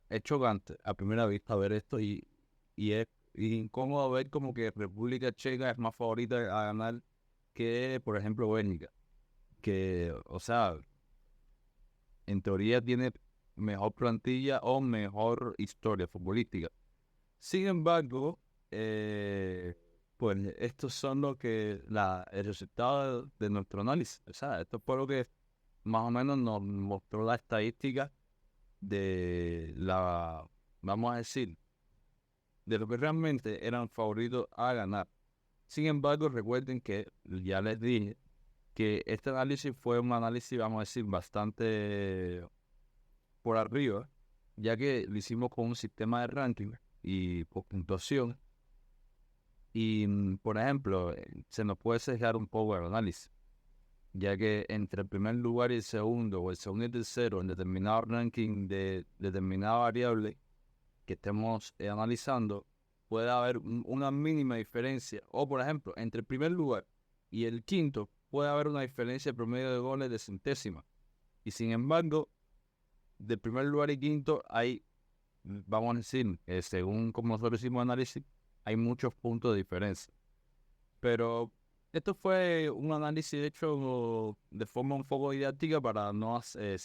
Es chocante a primera vista ver esto y es incómodo ver como que República Checa es más favorita a ganar que, por ejemplo, Bélgica. Que, o sea, en teoría tiene mejor plantilla o mejor historia futbolística. Sin embargo, pues estos son lo que el resultado de nuestro análisis. O sea, esto fue lo que más o menos nos mostró la estadística de vamos a decir, de lo que realmente eran favoritos a ganar. Sin embargo, recuerden que ya les dije que este análisis fue un análisis, vamos a decir, bastante por arriba, ya que lo hicimos con un sistema de ranking y por puntuación. Y, por ejemplo, se nos puede sesgar un poco el análisis, ya que entre el primer lugar y el segundo, o el segundo y el tercero, en determinado ranking de determinada variable que estemos analizando, puede haber una mínima diferencia. O, por ejemplo, entre el primer lugar y el quinto, puede haber una diferencia de promedio de goles de centésima. Y sin embargo, del primer lugar y quinto hay, vamos a decir, según como nosotros hicimos análisis, hay muchos puntos de diferencia. Pero esto fue un análisis hecho de forma un poco didáctica para no se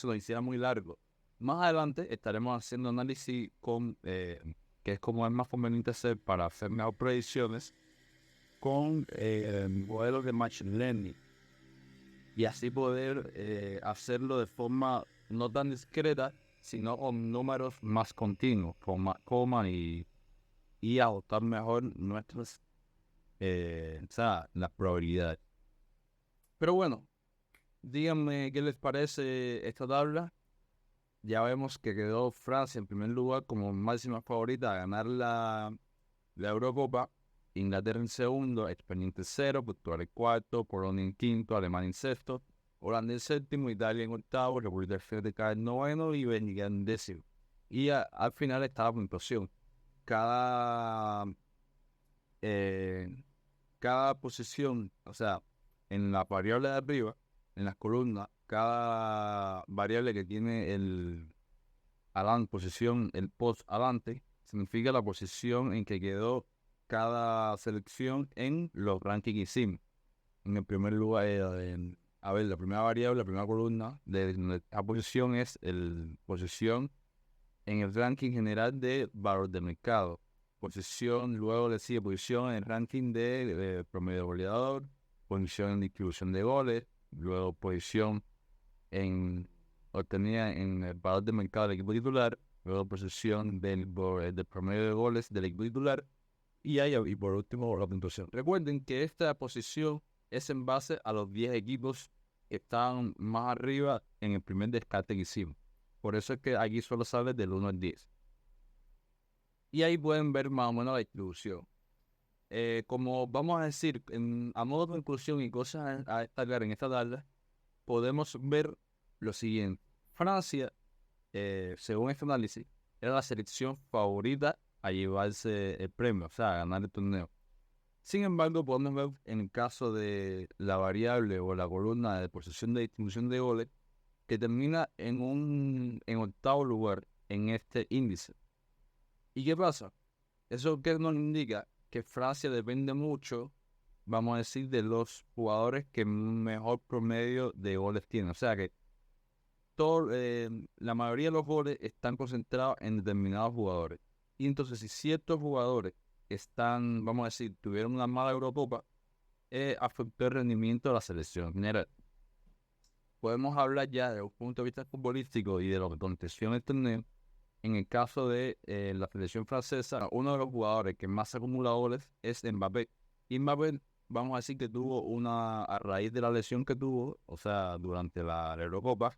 lo hiciera muy largo. Más adelante estaremos haciendo análisis que es como es más conveniente hacer para hacer mejor predicciones, con modelos de Machine Learning. Y así poder hacerlo de forma no tan discreta, sino con números más continuos, con más coma y ajustar mejor las probabilidades. Pero bueno, díganme qué les parece esta tabla. Ya vemos que quedó Francia en primer lugar como máxima favorita a ganar la Eurocopa. Inglaterra en segundo, España en tercero, Portugal en cuarto, Polonia en quinto, Alemania en sexto, Holanda en séptimo, Italia en octavo, República Checa en noveno y Bélgica en décimo. Y al final está la puntuación. Cada posición, o sea, en la variable de arriba, en las columnas, cada variable que tiene el posición, el post adelante, significa la posición en que quedó cada selección en los rankings que hicimos. En el primer lugar, a ver, la primera variable, la primera columna de la posición es el posición en el ranking general de valor de mercado. Posición, luego le sigue posición en el ranking de promedio goleador, posición en distribución de goles, luego posición obtenida en el valor de mercado del equipo titular, luego posición del promedio de goles del equipo titular y por último la puntuación. Recuerden que esta posición es en base a los 10 equipos que están más arriba en el primer descarte que hicimos. Por eso es que aquí solo sale del 1 al 10. Y ahí pueden ver más o menos la distribución. Como vamos a decir, a modo de conclusión y cosas a destacar en esta tabla, podemos ver lo siguiente. Francia, según este análisis, era la selección favorita a llevarse el premio, o sea, a ganar el torneo. Sin embargo, podemos ver en el caso de la variable o la columna de posición de distribución de goles, que termina en octavo lugar en este índice. ¿Y qué pasa? Eso que nos indica que Francia depende mucho, vamos a decir, de los jugadores que mejor promedio de goles tienen. O sea que la mayoría de los goles están concentrados en determinados jugadores. Y entonces, si ciertos jugadores vamos a decir, tuvieron una mala Eurocopa, afectó el rendimiento de la selección general. Podemos hablar ya desde un punto de vista futbolístico y de lo que aconteció en el torneo. En el caso de la selección francesa, uno de los jugadores que más acumula goles es Mbappé. Y Mbappé, vamos a decir que a raíz de la lesión que tuvo, o sea, durante la Eurocopa,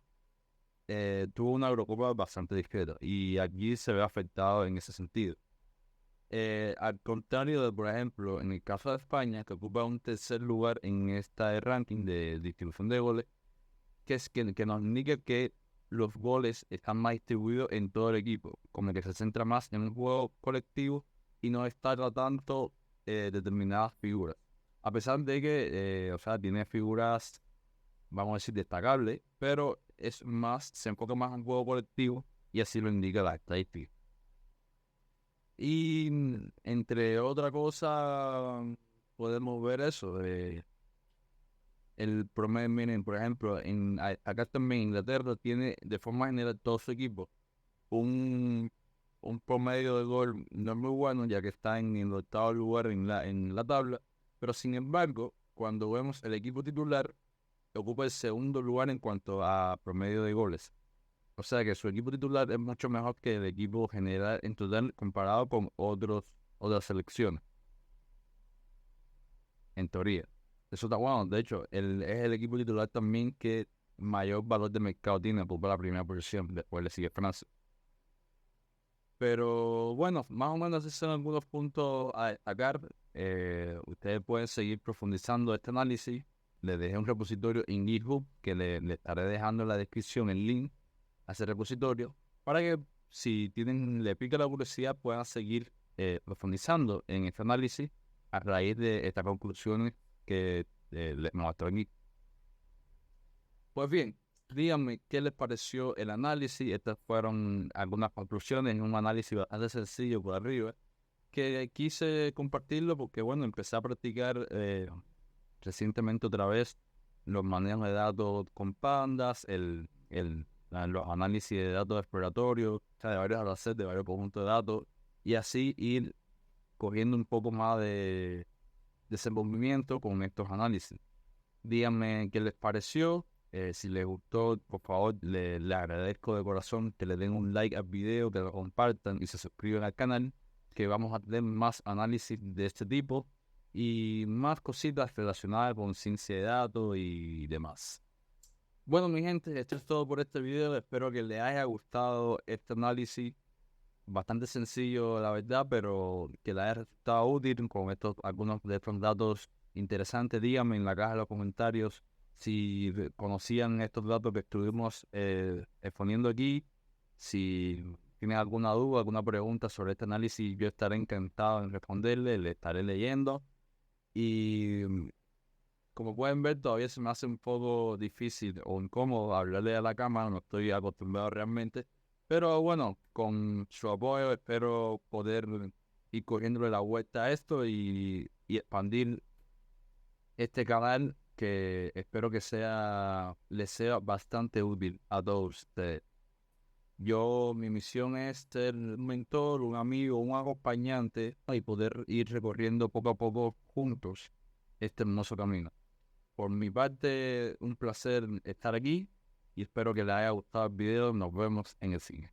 tuvo una Eurocopa bastante discreta. Y aquí se ve afectado en ese sentido. Al contrario de, por ejemplo, en el caso de España, que ocupa un tercer lugar en este ranking de distribución de goles, que nos indica que los goles están más distribuidos en todo el equipo, como que se centra más en un juego colectivo y no está tanto determinadas figuras. A pesar de que, tiene figuras, vamos a decir, destacables, pero se enfoca más en juego colectivo y así lo indica la estadística. Y entre otra cosa, podemos ver eso. El promedio, miren, por ejemplo, acá también Inglaterra tiene de forma general todo su equipo un, un promedio de gol no es muy bueno, ya que está en el octavo lugar en la tabla, pero sin embargo, cuando vemos el equipo titular, ocupa el segundo lugar en cuanto a promedio de goles. O sea que su equipo titular es mucho mejor que el equipo general en total comparado con otras selecciones, en teoría. Eso está bueno. De hecho, es el equipo titular también que mayor valor de mercado tiene, ocupa la primera posición, después le sigue Francia. Pero bueno, más o menos esos son algunos puntos a destacar. Ustedes pueden seguir profundizando este análisis. Les dejé un repositorio en GitHub que le estaré dejando en la descripción el link a ese repositorio para que si le pica la curiosidad puedan seguir profundizando en este análisis a raíz de estas conclusiones que les muestro aquí. Pues bien, díganme qué les pareció el análisis. Estas fueron algunas conclusiones en un análisis bastante sencillo por arriba, que quise compartirlo porque, bueno, empecé a practicar recientemente otra vez los manejos de datos con pandas, los análisis de datos exploratorios, o sea, de varios datasets, de varios conjuntos de datos, y así ir cogiendo un poco más de desenvolvimiento con estos análisis. Díganme qué les pareció. Si les gustó, por favor, le agradezco de corazón que le den un like al video, que lo compartan y se suscriban al canal, que vamos a tener más análisis de este tipo y más cositas relacionadas con ciencia de datos y demás. Bueno, mi gente, esto es todo por este video. Espero que les haya gustado este análisis. Bastante sencillo, la verdad, pero que les haya resultado útil con algunos de estos datos interesantes. Díganme en la caja de los comentarios si conocían estos datos que estuvimos exponiendo aquí. Si tienen alguna duda, alguna pregunta sobre este análisis, yo estaré encantado en responderle, le estaré leyendo. Y como pueden ver, todavía se me hace un poco difícil o incómodo hablarle a la cámara, no estoy acostumbrado realmente. Pero bueno, con su apoyo espero poder ir cogiéndole la vuelta a esto y expandir este canal que espero que les sea bastante útil a todos ustedes. Mi misión es ser un mentor, un amigo, un acompañante y poder ir recorriendo poco a poco juntos este hermoso camino. Por mi parte, un placer estar aquí y espero que les haya gustado el video. Nos vemos en el cine.